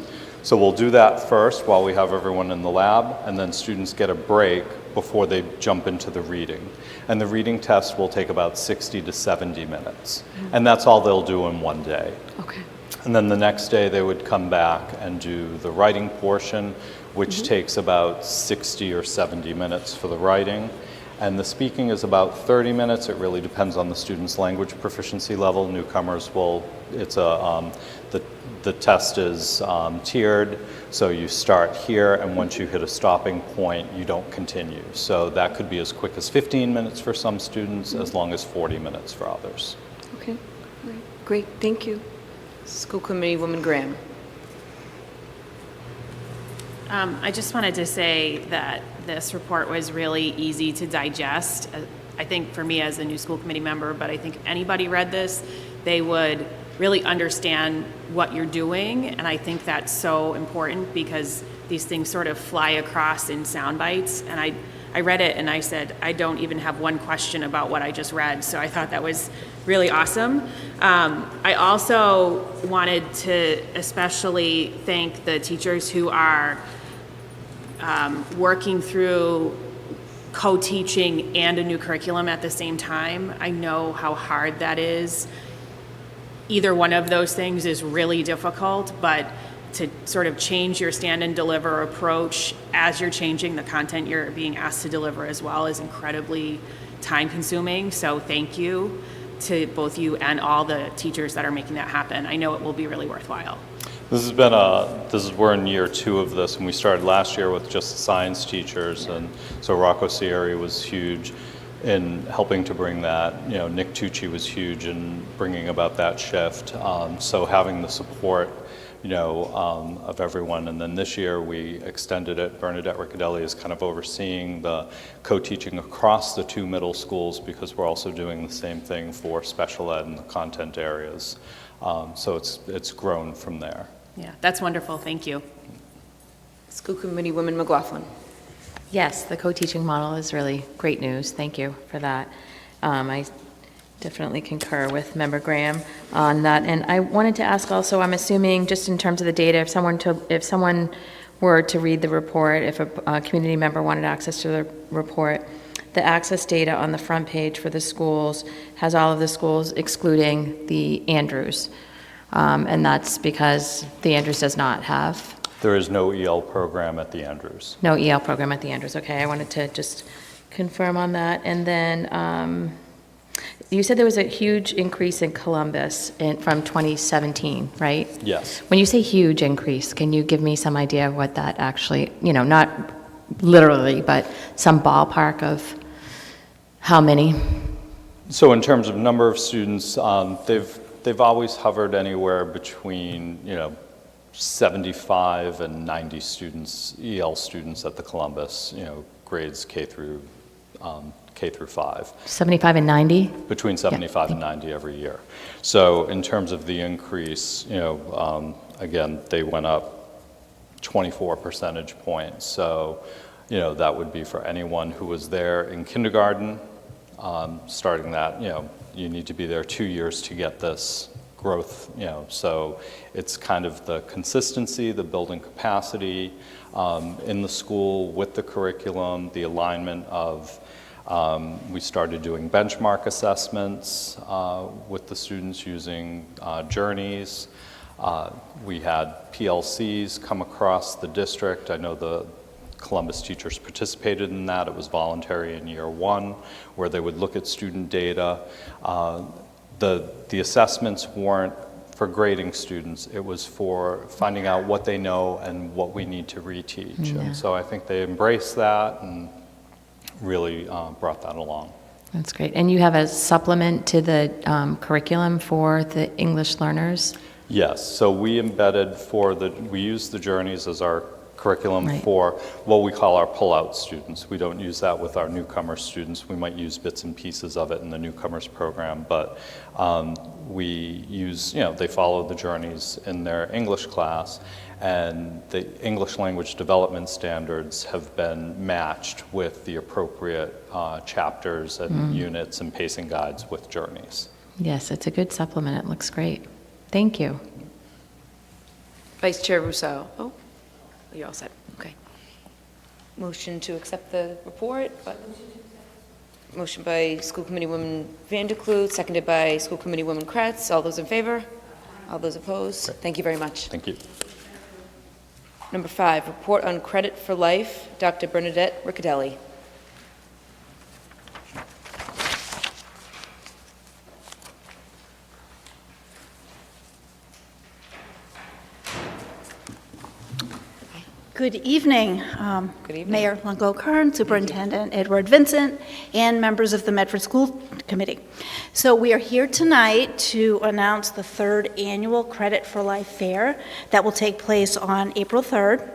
So we'll do that first while we have everyone in the lab, and then students get a break before they jump into the reading. And the reading test will take about 60 to 70 minutes. And that's all they'll do in one day. Okay. And then the next day they would come back and do the writing portion, which takes about 60 or 70 minutes for the writing. And the speaking is about 30 minutes. It really depends on the student's language proficiency level. Newcomers will, the test is tiered, so you start here, and once you hit a stopping point, you don't continue. So that could be as quick as 15 minutes for some students, as long as 40 minutes for others. Okay, great, thank you. School Committee Woman Graham. I just wanted to say that this report was really easy to digest. I think for me as a new school committee member, but I think anybody read this, they would really understand what you're doing. And I think that's so important because these things sort of fly across in sound bites. And I read it and I said, I don't even have one question about what I just read. So I thought that was really awesome. I also wanted to especially thank the teachers who are working through co-teaching and a new curriculum at the same time. I know how hard that is. Either one of those things is really difficult, but to sort of change your stand and deliver approach as you're changing the content you're being asked to deliver as well is incredibly time consuming. So thank you to both you and all the teachers that are making that happen. I know it will be really worthwhile. We're in year 2 of this, and we started last year with just science teachers, and so Rocco Sierra was huge in helping to bring that. Nick Tucci was huge in bringing about that shift. So having the support, of everyone. And then this year we extended it. Bernadette Riccadelli is kind of overseeing the co-teaching across the 2 middle schools because we're also doing the same thing for special ed and the content areas. So it's grown from there. Yeah, that's wonderful. Thank you. School Committee Woman McLaughlin. Yes, the co-teaching model is really great news. Thank you for that. I definitely concur with Member Graham on that. And I wanted to ask also, I'm assuming just in terms of the data, if someone were to read the report, if a community member wanted access to the report, the access data on the front page for the schools has all of the schools excluding the Andrews. And that's because the Andrews does not have. There is no EL program at the Andrews. No EL program at the Andrews. Okay, I wanted to just confirm on that. And then you said there was a huge increase in Columbus from 2017, right? Yes. When you say huge increase, can you give me some idea of what that actually, not literally, but some ballpark of how many? So in terms of number of students, they've always hovered anywhere between 75 and 90 students, EL students at the Columbus, grades K through 5. 75 and 90? Between 75 and 90 every year. So in terms of the increase, again, they went up 24 percentage points. So, that would be for anyone who was there in kindergarten, starting that, you need to be there 2 years to get this growth, so it's kind of the consistency, the building capacity in the school with the curriculum, the alignment of, we started doing benchmark assessments with the students using journeys. We had PLCs come across the district. I know the Columbus teachers participated in that. It was voluntary in year 1, where they would look at student data. The assessments weren't for grading students. It was for finding out what they know and what we need to reteach. Yeah. And so I think they embraced that and really brought that along. That's great. And you have a supplement to the curriculum for the English learners? Yes. So we embedded we use the journeys as our curriculum for what we call our pull-out students. We don't use that with our newcomer students. We might use bits and pieces of it in the newcomers program, but we use, they follow the journeys in their English class, and the English language development standards have been matched with the appropriate chapters and units and pacing guides with journeys. Yes, it's a good supplement. It looks great. Thank you. Vice Chair Rousseau. Oh, you're all set. Okay. Motion to accept the report. Motion by School Committee Woman Vanderklut, seconded by School Committee Woman Kretz. All those in favor? All those opposed? Thank you very much. Thank you. Number 5, report on credit for life, Dr. Bernadette Riccadelli. Good evening. Good evening. Mayor Longo-Kern, Superintendent Edward Vincent, and members of the Medford School Committee. So we are here tonight to announce the third annual Credit for Life Fair that will take place on April 3rd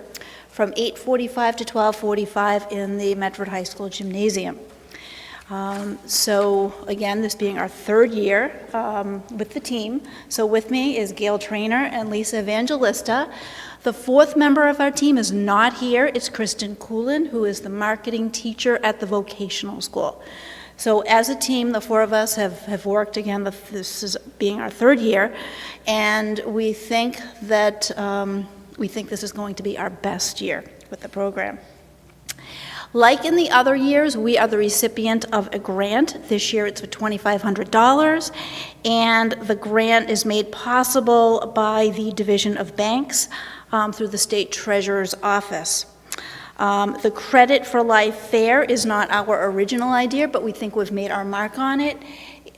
from 8:45 to 12:45 in the Medford High School Gymnasium. So again, this being our third year with the team. So with me is Gail Trainer and Lisa Evangelista. The fourth member of our team is not here. It's Kristen Coolin, who is the marketing teacher at the vocational school. So as a team, the four of us have worked again. This is being our third year, and we think that this is going to be our best year with the program. Like in the other years, we are the recipient of a grant. This year it's for $2,500, and the grant is made possible by the Division of Banks through the State Treasurer's Office. The Credit for Life Fair is not our original idea, but we think we've made our mark on it.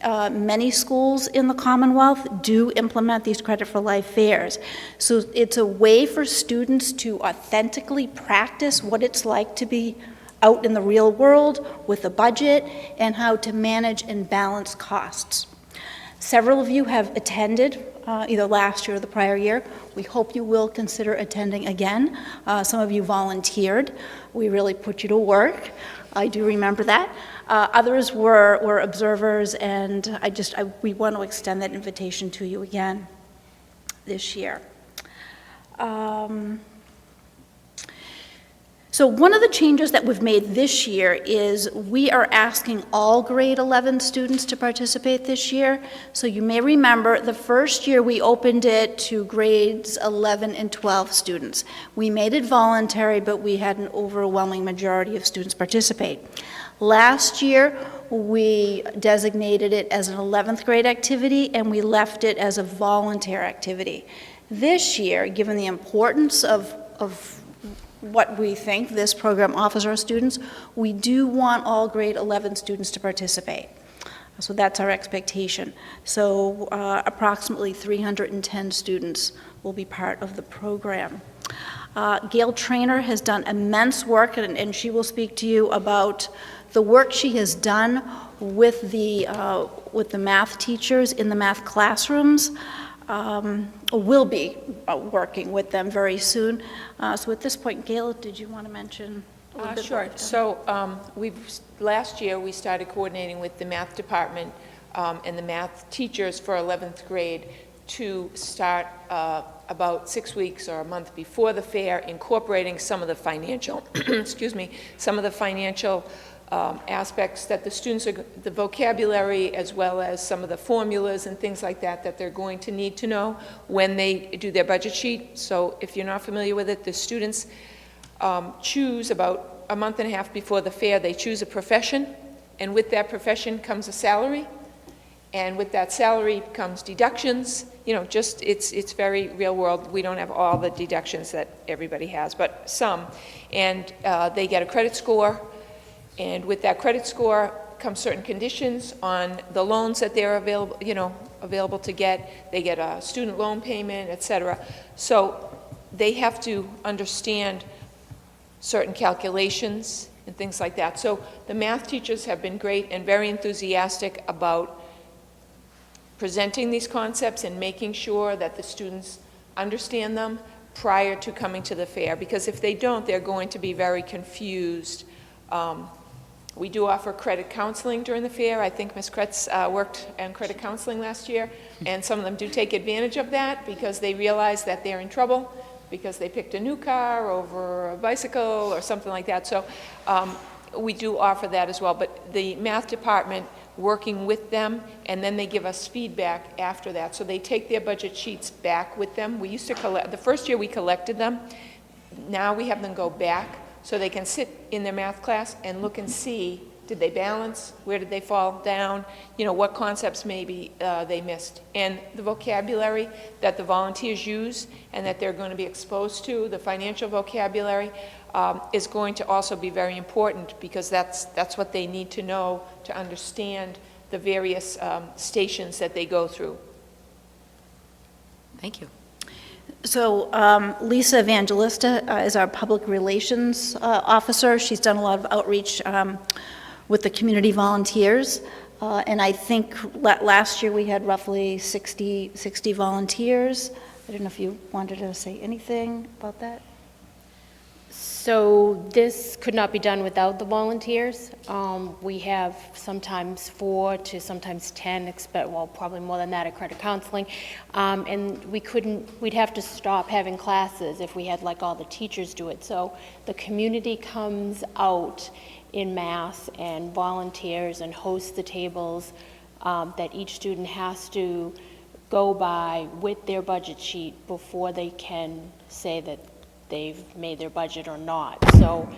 Many schools in the Commonwealth do implement these Credit for Life fairs. So it's a way for students to authentically practice what it's like to be out in the real world with a budget and how to manage and balance costs. Several of you have attended either last year or the prior year. We hope you will consider attending again. Some of you volunteered. We really put you to work. I do remember that. Others were observers, and we want to extend that invitation to you again this year. So one of the changes that we've made this year is we are asking all grade 11 students to participate this year. So you may remember the first year we opened it to grades 11 and 12 students. We made it voluntary, but we had an overwhelming majority of students participate. Last year, we designated it as an 11th grade activity, and we left it as a volunteer activity. This year, given the importance of what we think this program offers our students, we do want all grade 11 students to participate. So that's our expectation. So approximately 310 students will be part of the program. Gail Trainer has done immense work, and she will speak to you about the work she has done with the math teachers in the math classrooms. We'll be working with them very soon. So at this point, Gail, did you want to mention a little bit Sure. about that? So last year, we started coordinating with the math department and the math teachers for 11th grade to start about 6 weeks or a month before the fair, incorporating some of the financial, some of the financial aspects that the students are, the vocabulary, as well as some of the formulas and things like that that they're going to need to know when they do their budget sheet. So if you're not familiar with it, the students choose about a month and a half before the fair, they choose a profession, and with that profession comes a salary, and with that salary comes deductions. You know, just it's very real world. We don't have all the deductions that everybody has, but some. And they get a credit score, and with that credit score come certain conditions on the loans that they're available to get. They get a student loan payment, etc. So they have to understand certain calculations and things like that. So the math teachers have been great and very enthusiastic about presenting these concepts and making sure that the students understand them prior to coming to the fair, because if they don't, they're going to be very confused. We do offer credit counseling during the fair. I think Ms. Kretz worked on credit counseling last year, and some of them do take advantage of that because they realize that they're in trouble because they picked a new car over a bicycle or something like that. So we do offer that as well. But the math department, working with them, and then they give us feedback after that. So they take their budget sheets back with them. We used to collect, the first year we collected them. Now we have them go back so they can sit in their math class and look and see, did they balance? Where did they fall down? You know, what concepts maybe they missed. And the vocabulary that the volunteers use and that they're going to be exposed to, the financial vocabulary, is going to also be very important, because that's what they need to know to understand the various stations that they go through. Thank you. So Lisa Evangelista is our public relations officer. She's done a lot of outreach with the community volunteers. And I think last year we had roughly 60 volunteers. I don't know if you wanted to say anything about that. So this could not be done without the volunteers. We have sometimes 4 to sometimes 10, well, probably more than that at credit counseling. And we'd have to stop having classes if we had like all the teachers do it. So the community comes out in mass and volunteers and hosts the tables that each student has to go by with their budget sheet before they can say that they've made their budget or not. So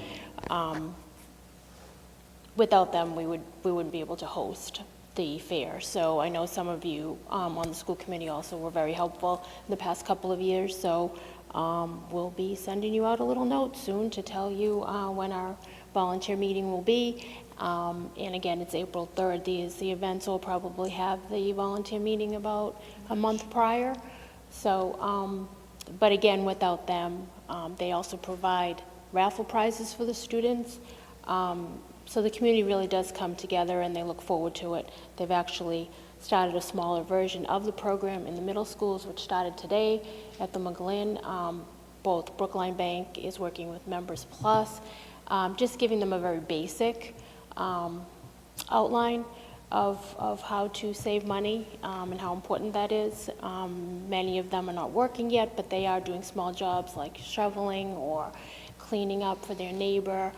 without them, we wouldn't be able to host the fair. So I know some of you on the school committee also were very helpful in the past couple of years. So we'll be sending you out a little note soon to tell you when our volunteer meeting will be. And again, it's April 3rd. The events will probably have the volunteer meeting about a month prior. So, but again, without them, they also provide raffle prizes for the students. So the community really does come together and they look forward to it. They've actually started a smaller version of the program in the middle schools, which started today at the McGlynn. Both Brookline Bank is working with Members Plus, just giving them a very basic outline of how to save money and how important that is. Many of them are not working yet, but they are doing small jobs like shoveling or cleaning up for their neighbor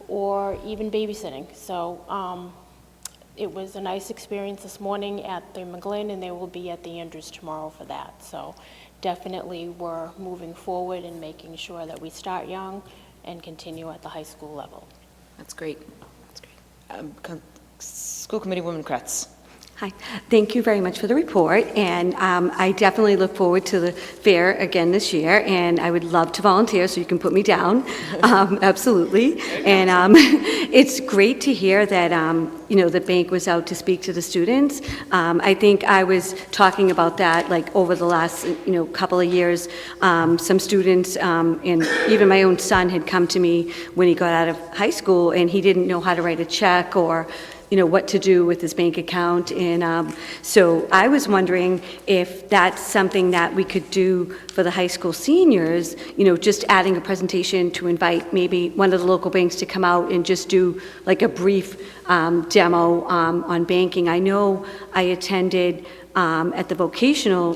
or even babysitting. So it was a nice experience this morning at the McGlynn, and they will be at the Andrews tomorrow for that. So definitely we're moving forward and making sure that we start young and continue at the high school level. That's great. That's great. School Committee Woman Kretz. Hi, thank you very much for the report, and I definitely look forward to the fair again this year, and I would love to volunteer, so you can put me down, absolutely. And it's great to hear that, you know, the bank was out to speak to the students. I think I was talking about that, like, over the last, you know, couple of years. Some students, and even my own son had come to me when he got out of high school, and he didn't know how to write a check or, you know, what to do with his bank account. And so I was wondering if that's something that we could do for the high school seniors, you know, just adding a presentation to invite maybe one of the local banks to come out and just do like a brief demo on banking. I know I attended at the vocational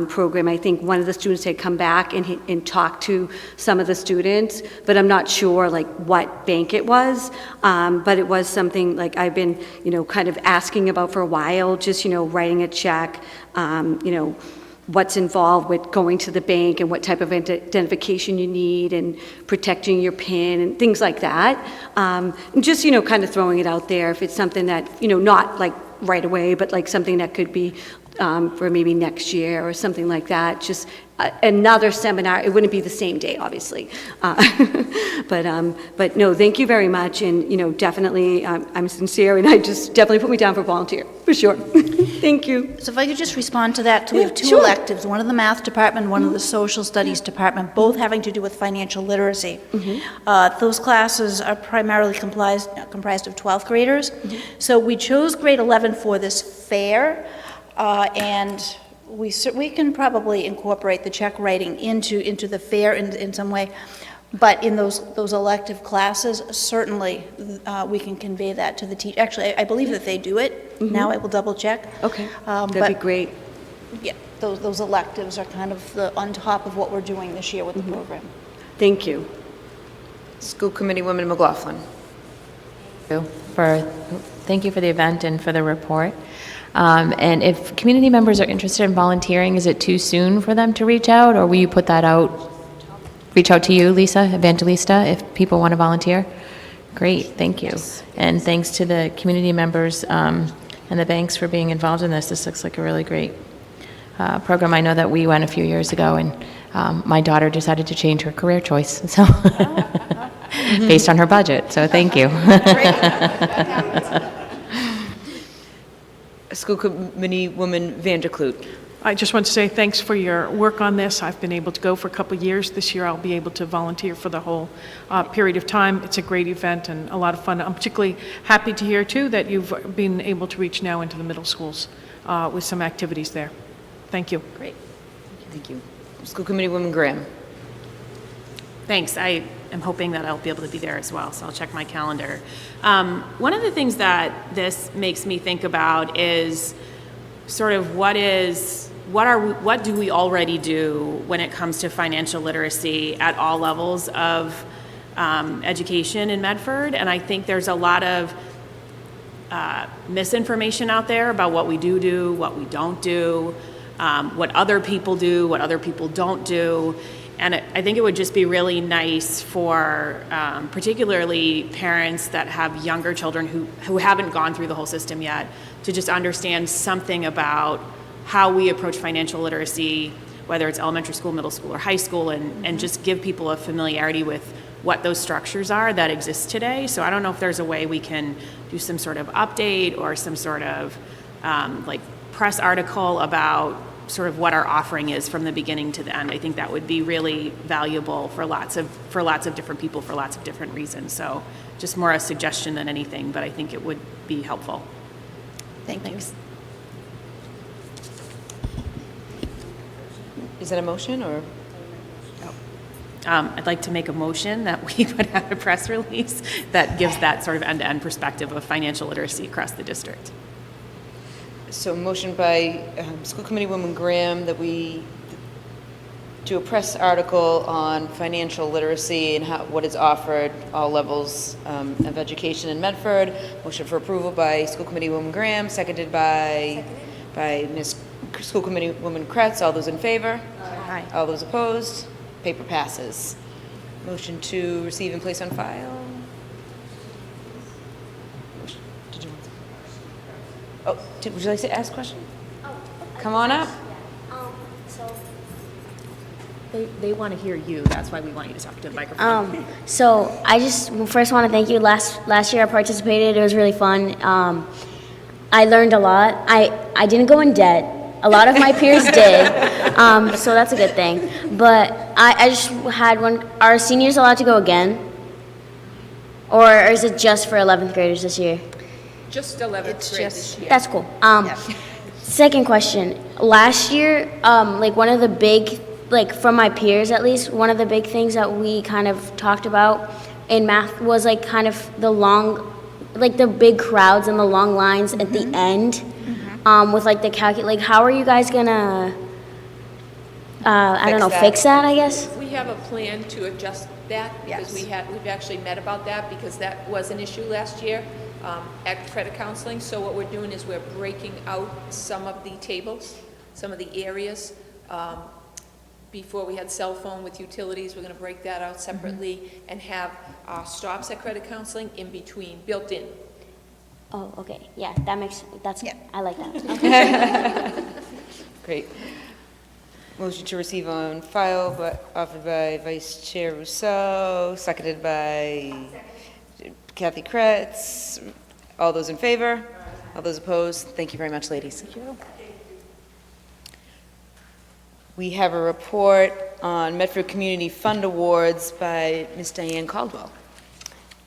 program. I think one of the students had come back and talked to some of the students, but I'm not sure like what bank it was. But it was something like I've been, you know, kind of asking about for a while, just, you know, writing a check, you know, what's involved with going to the bank and what type of identification you need and protecting your PIN and things like that. And just, you know, kind of throwing it out there if it's something that, you know, not like right away, but like something that could be for maybe next year or something like that. Just another seminar. It wouldn't be the same day, obviously. But no, thank you very much. And, you know, definitely I'm sincere, and I just definitely put me down for volunteer, for sure. Thank you. So if I could just respond to that, we have two sure. electives, one in the math department, one in the social studies department, both having to do with financial literacy. Those classes are primarily comprised of 12th graders. So we chose grade 11 for this fair, and we can probably incorporate the check writing into the fair in some way. But in those elective classes, certainly we can convey that to the teacher. Actually, I believe that they do it. Now I will double check. Okay, that'd be great. Yeah, those electives are kind of on top of what we're doing this year with the program. Thank you. School Committee Woman McLaughlin. Thank you for the event and for the report. And if community members are interested in volunteering, is it too soon for them to reach out, or will you put that out, reach out to you, Lisa Evangelista, if people want to volunteer? Great, thank you. And thanks to the community members and the banks for being involved in this. This looks like a really great program. I know that we went a few years ago, and my daughter decided to change her career choice, so based on her budget, so thank you. School Committee Woman Vanderkloot. I just want to say thanks for your work on this. I've been able to go for a couple of years. This year I'll be able to volunteer for the whole period of time. It's a great event and a lot of fun. I'm particularly happy to hear, too, that you've been able to reach now into the middle schools with some activities there. Thank you. Great. Thank you. School Committee Woman Graham. Thanks. I am hoping that I'll be able to be there as well, so I'll check my calendar. One of the things that this makes me think about is sort of what do we already do when it comes to financial literacy at all levels of education in Medford? And I think there's a lot of misinformation out there about what we do, what we don't do, what other people do, what other people don't do. And I think it would just be really nice for particularly parents that have younger children who haven't gone through the whole system yet to just understand something about how we approach financial literacy, whether it's elementary school, middle school, or high school, and just give people a familiarity with what those structures are that exist today. So I don't know if there's a way we can do some sort of update or some sort of like press article about sort of what our offering is from the beginning to the end. I think that would be really valuable for lots of different people for lots of different reasons. So just more a suggestion than anything, but I think it would be helpful. Thanks. Is that a motion or? I'd like to make a motion that we put out a press release that gives that sort of end-to-end perspective of financial literacy across the district. So motion by School Committee Woman Graham that we do a press article on financial literacy and what is offered all levels of education in Medford. Motion for approval by School Committee Woman Graham, seconded by Ms. School Committee Woman Kretz. All those in favor? Aye. All those opposed? Paper passes. Motion to receive and place on file. Did you want to? Oh, would you like to ask a question? Come on up. They want to hear you. That's why we want you to talk to the microphone. So I just first want to thank you. Last year I participated. It was really fun. I learned a lot. I didn't go in debt. A lot of my peers did, so that's a good thing. But I just had one. Are seniors allowed to go again? Or is it just for 11th graders this year? Just 11th grade this year. That's cool. Second question. Last year, like one of the big, like from my peers at least, one of the big things that we kind of talked about in math was like kind of the long, like the big crowds and the long lines at the end. With like the like how are you guys gonna, I don't know, fix that, I guess? We have a plan to adjust that because we've actually met about that because that was an issue last year at credit counseling. So what we're doing is we're breaking out some of the tables, some of the areas. Before we had cell phone with utilities, we're going to break that out separately and have stops at credit counseling in between, built in. Oh, okay. Yeah, I like that. Great. Motion to receive on file, but offered by Vice Chair Rousseau, seconded by Kathy Kretz. All those in favor? All those opposed? Thank you very much, ladies. Thank you. We have a report on Medford Community Fund Awards by Ms. Diane Caldwell.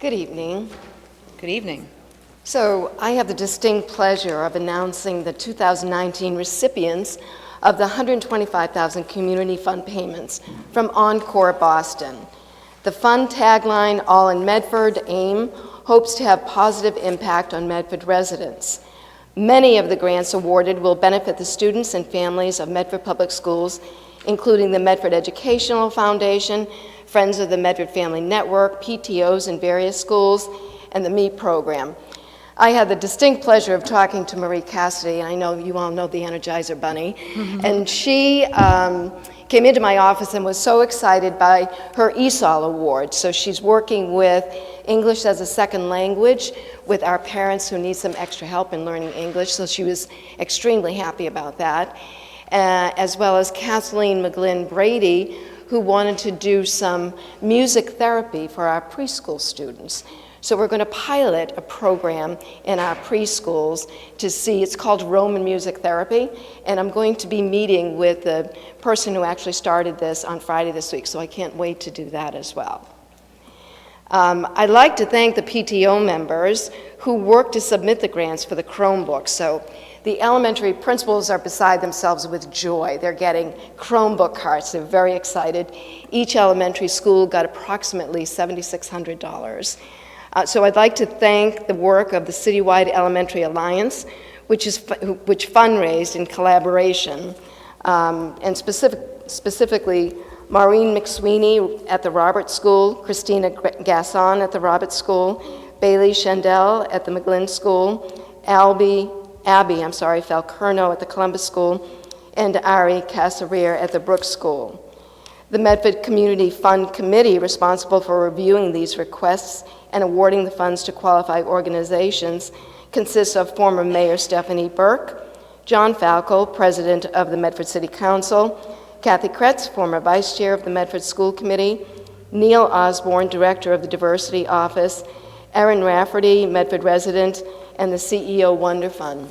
Good evening. Good evening. So I have the distinct pleasure of announcing the 2019 recipients of the $125,000 Community Fund payments from Encore Boston. The fund tagline, All in Medford, AIM, hopes to have positive impact on Medford residents. Many of the grants awarded will benefit the students and families of Medford Public Schools, including the Medford Educational Foundation, Friends of the Medford Family Network, PTOs in various schools, and the MEET program. I had the distinct pleasure of talking to Marie Cassidy, and I know you all know the Energizer Bunny, and she came into my office and was so excited by her ESOL award. So she's working with English as a second language with our parents who need some extra help in learning English, so she was extremely happy about that, as well as Kathleen McGlynn Brady, who wanted to do some music therapy for our preschool students. So we're going to pilot a program in our preschools to see, it's called Roman Music Therapy, and I'm going to be meeting with the person who actually started this on Friday this week, so I can't wait to do that as well. I'd like to thank the PTO members who worked to submit the grants for the Chromebooks. So the elementary principals are beside themselves with joy. They're getting Chromebook carts. They're very excited. Each elementary school got approximately $7,600. So I'd like to thank the work of the Citywide Elementary Alliance, which fundraised in collaboration, and specifically Maureen McSweeney at the Roberts School, Christina Gasson at the Roberts School, Bailey Shandell at the McGlynn School, Abby Falcerno at the Columbus School, and Ari Casarir at the Brooks School. The Medford Community Fund Committee, responsible for reviewing these requests and awarding the funds to qualified organizations, consists of former Mayor Stephanie Burke, John Falco, President of the Medford City Council, Kathy Kretz, former Vice Chair of the Medford School Committee, Neil Osborne, Director of the Diversity Office, Erin Rafferty, Medford resident, and the CEO Wonder Fund.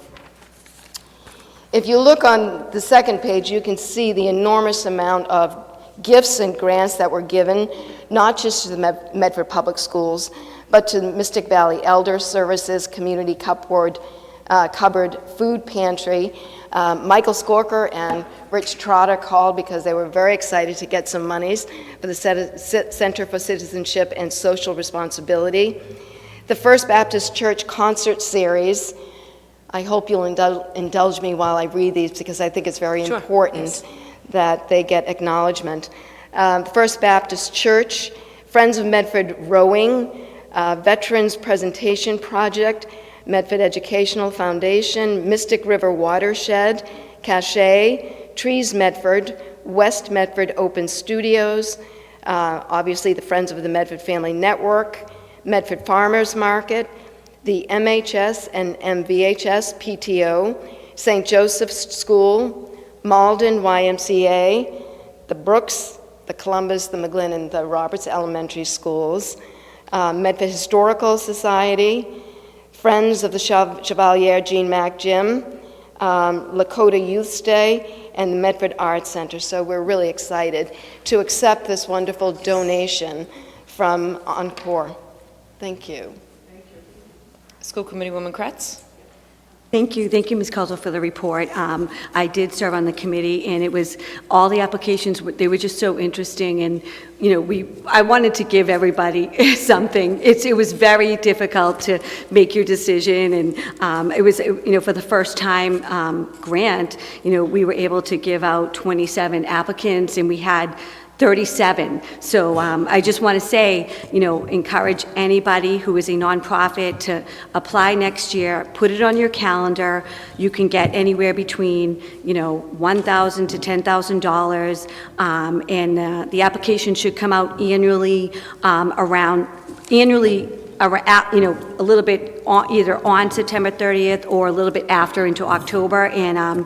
If you look on the second page, you can see the enormous amount of gifts and grants that were given, not just to the Medford Public Schools, but to Mystic Valley Elder Services, Community Cupboard Food Pantry. Michael Skorker and Rich Trotter called because they were very excited to get some monies for the Center for Citizenship and Social Responsibility. The First Baptist Church Concert Series. I hope you'll indulge me while I read these because I think it's very important that they get acknowledgement. First Baptist Church, Friends of Medford Rowing, Veterans Presentation Project, Medford Educational Foundation, Mystic River Watershed, Cachet, Trees Medford, West Medford Open Studios, obviously the Friends of the Medford Family Network, Medford Farmers Market, the MHS and MVHS PTO, St. Joseph's School, Malden YMCA, the Brooks, the Columbus, the McGlynn, and the Roberts Elementary Schools, Medford Historical Society, Friends of the Chevalier Jean Mack Gym, Lakota Youth Stay, and the Medford Arts Center. So we're really excited to accept this wonderful donation from Encore. Thank you. School Committee Woman Kretz. Thank you, Ms. Caldwell, for the report. I did serve on the committee, and it was, all the applications, they were just so interesting, and, I wanted to give everybody something. It was very difficult to make your decision, and it was, for the first time grant, we were able to give out 27 applicants, and we had 37. So I just want to say, encourage anybody who is a nonprofit to apply next year, put it on your calendar. You can get anywhere between, $1,000 to $10,000, and the application should come out annually, a little bit either on September 30th or a little bit after into October. And,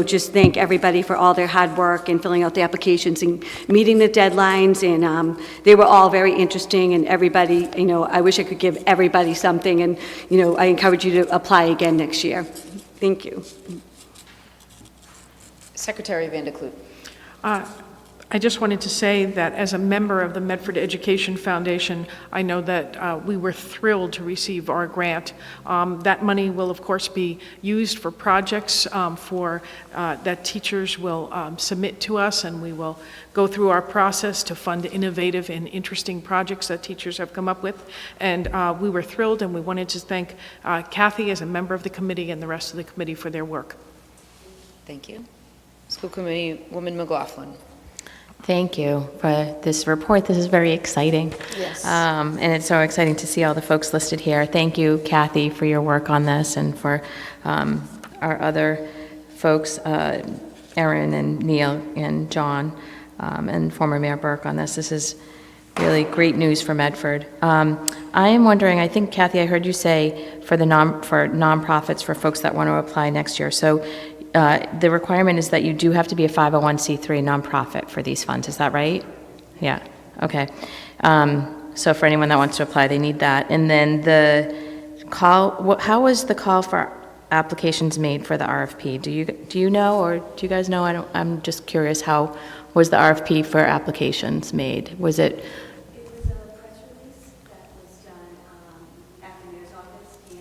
just thank everybody for all their hard work and filling out the applications and meeting the deadlines. And they were all very interesting, and everybody, I wish I could give everybody something. And, I encourage you to apply again next year. Thank you. Secretary Van de Kloot. I just wanted to say that as a member of the Medford Education Foundation, I know that we were thrilled to receive our grant. That money will, of course, be used for projects that teachers will submit to us, and we will go through our process to fund innovative and interesting projects that teachers have come up with. And we were thrilled, and we wanted to thank Kathy as a member of the committee and the rest of the committee for their work. Thank you. School Committee Woman McLaughlin. Thank you for this report. This is very exciting. Yes. And it's so exciting to see all the folks listed here. Thank you, Kathy, for your work on this, and for our other folks, Erin and Neil and John, and former Mayor Burke on this. This is really great news for Medford. I am wondering, I think, Kathy, I heard you say for nonprofits, for folks that want to apply next year. So the requirement is that you do have to be a 501c3 nonprofit for these funds. Is that right? Yeah. Okay. So for anyone that wants to apply, they need that. And then the call, how was the call for applications made for the RFP? Do you know, or do you guys know? I'm just curious, how was the RFP for applications made? Was it?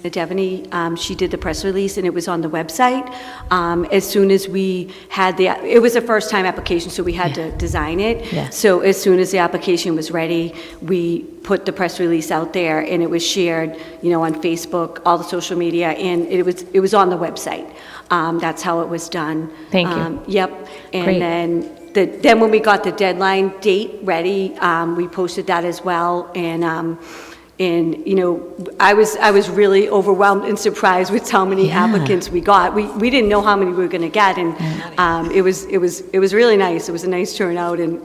Devaney, she did the press release, and it was on the website. As soon as we had it was a first-time application, so we had to design it. Yeah. So as soon as the application was ready, we put the press release out there, and it was shared, on Facebook, all the social media, and it was on the website. That's how it was done. Thank you. Yep. And Great. then when we got the deadline date ready, we posted that as well, and I was really overwhelmed and surprised with how many applicants we got. We didn't know how many we were going to get, and it was really nice. It was a nice turnout, and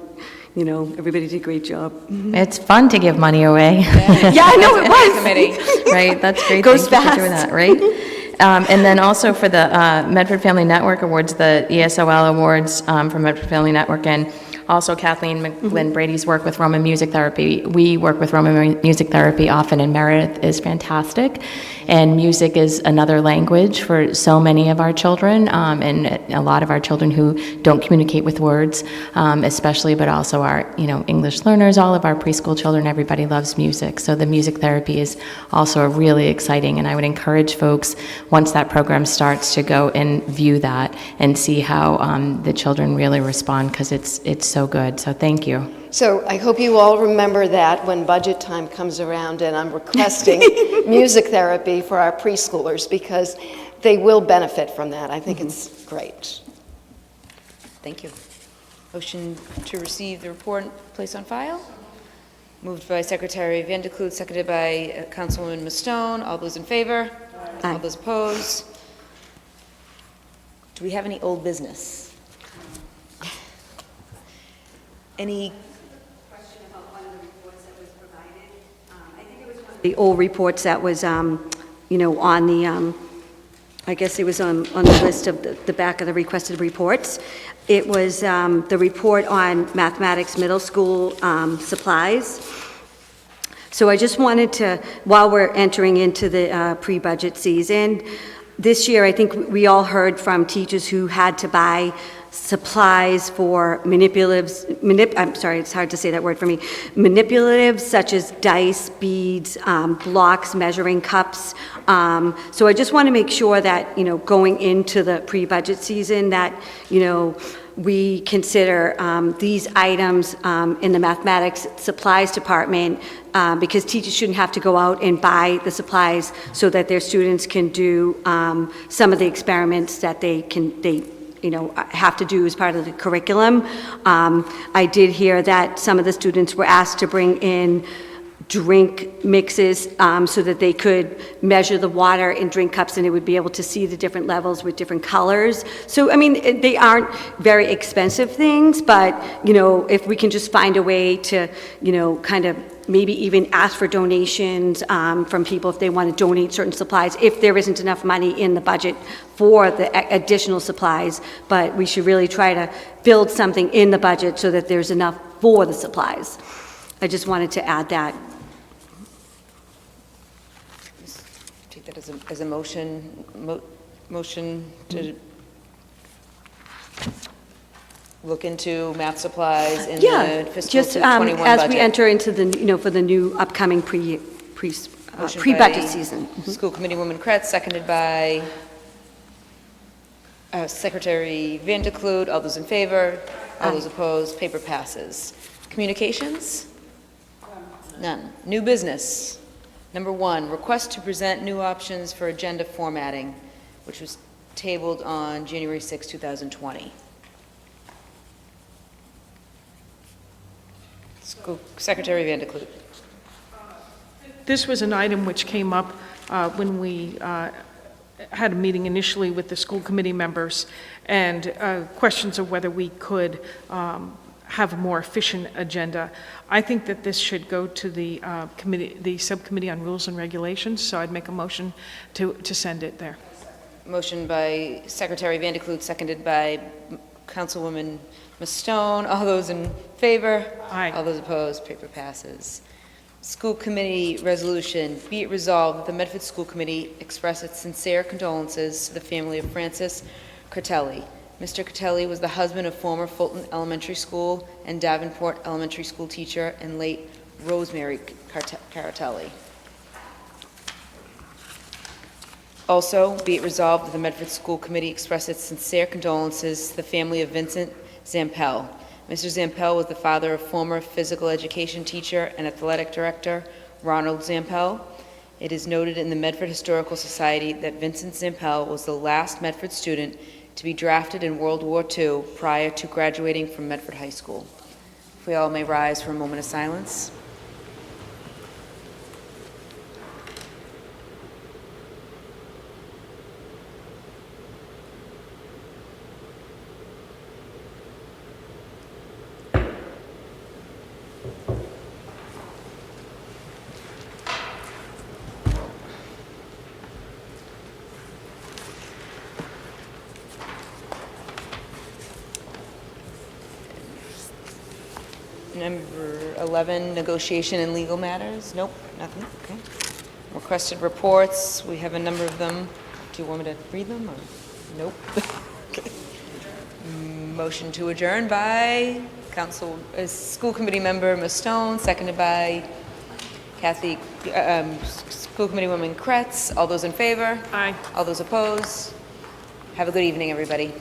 everybody did a great job. It's fun to give money away. Yeah, I know it was. Right, that's great. Goes Thank you fast. for doing that, right? And then also for the Medford Family Network Awards, the ESOL Awards from Medford Family Network, and also Kathleen McGlynn Brady's work with Roman Music Therapy. We work with Roman Music Therapy often, and Meredith is fantastic. And music is another language for so many of our children, and a lot of our children who don't communicate with words, especially, but also our, English learners, all of our preschool children, everybody loves music. So the music therapy is also really exciting, and I would encourage folks, once that program starts, to go and view that and see how the children really respond, because it's so good. So thank you. So I hope you all remember that when budget time comes around and I'm requesting music therapy for our preschoolers, because they will benefit from that. I think it's great. Thank you. Motion to receive the report and place on file? Moved by Secretary Vandekloot, seconded by Councilwoman Mastone. All those in favor? Aye. All those opposed? Do we have any old business? Any? The old reports that was, on the, I guess it was on the list of the back of the requested reports. It was the report on mathematics middle school supplies. So I just wanted to, while we're entering into the pre-budget season, this year I think we all heard from teachers who had to buy supplies for it's hard to say that word for me, manipulatives such as dice, beads, blocks, measuring cups. So I just want to make sure that, going into the pre-budget season, that, we consider these items in the mathematics supplies department, because teachers shouldn't have to go out and buy the supplies so that their students can do some of the experiments that they have to do as part of the curriculum. I did hear that some of the students were asked to bring in drink mixes so that they could measure the water in drink cups, and they would be able to see the different levels with different colors. So, they aren't very expensive things, but, if we can just find a way to, kind of maybe even ask for donations from people if they want to donate certain supplies, if there isn't enough money in the budget for the additional supplies. But we should really try to build something in the budget so that there's enough for the supplies. I just wanted to add that. Take that as a motion, motion to look into math supplies in the fiscal just 21 budget. as we enter into the, for the new upcoming pre-budget season. School Committee Woman Kretz, seconded by Secretary Vandekloot. All those in favor? All those opposed? Paper passes. Communications? None. New business. Number 1, request to present new options for agenda formatting, which was tabled on January 6, 2020. School Secretary Vandekloot. This was an item which came up when we had a meeting initially with the school committee members, and questions of whether we could have a more efficient agenda. I think that this should go to the subcommittee on rules and regulations, so I'd make a motion to send it there. Motion by Secretary Vandekloot, seconded by Councilwoman Mastone. All those in favor? Aye. All those opposed? Paper passes. School Committee Resolution. Be it resolved that the Medford School Committee express its sincere condolences to the family of Francis Cartelli. Mr. Cartelli was the husband of former Fulton Elementary School and Davenport Elementary School teacher and late Rosemary Cartelli. Also, be it resolved that the Medford School Committee express its sincere condolences to the family of Vincent Zampel. Mr. Zampel was the father of former physical education teacher and athletic director Ronald Zampel. It is noted in the Medford Historical Society that Vincent Zampel was the last Medford student to be drafted in World War II prior to graduating from Medford High School. If we all may rise for a moment of silence. Number 11, negotiation and legal matters. Nope, nothing. Okay. Requested reports. We have a number of them. Do you want me to read them or? Nope. Okay. Motion to adjourn by School Committee Member Ms. Stone, seconded by School Committee Woman Kretz. All those in favor? Aye. All those opposed? Have a good evening, everybody.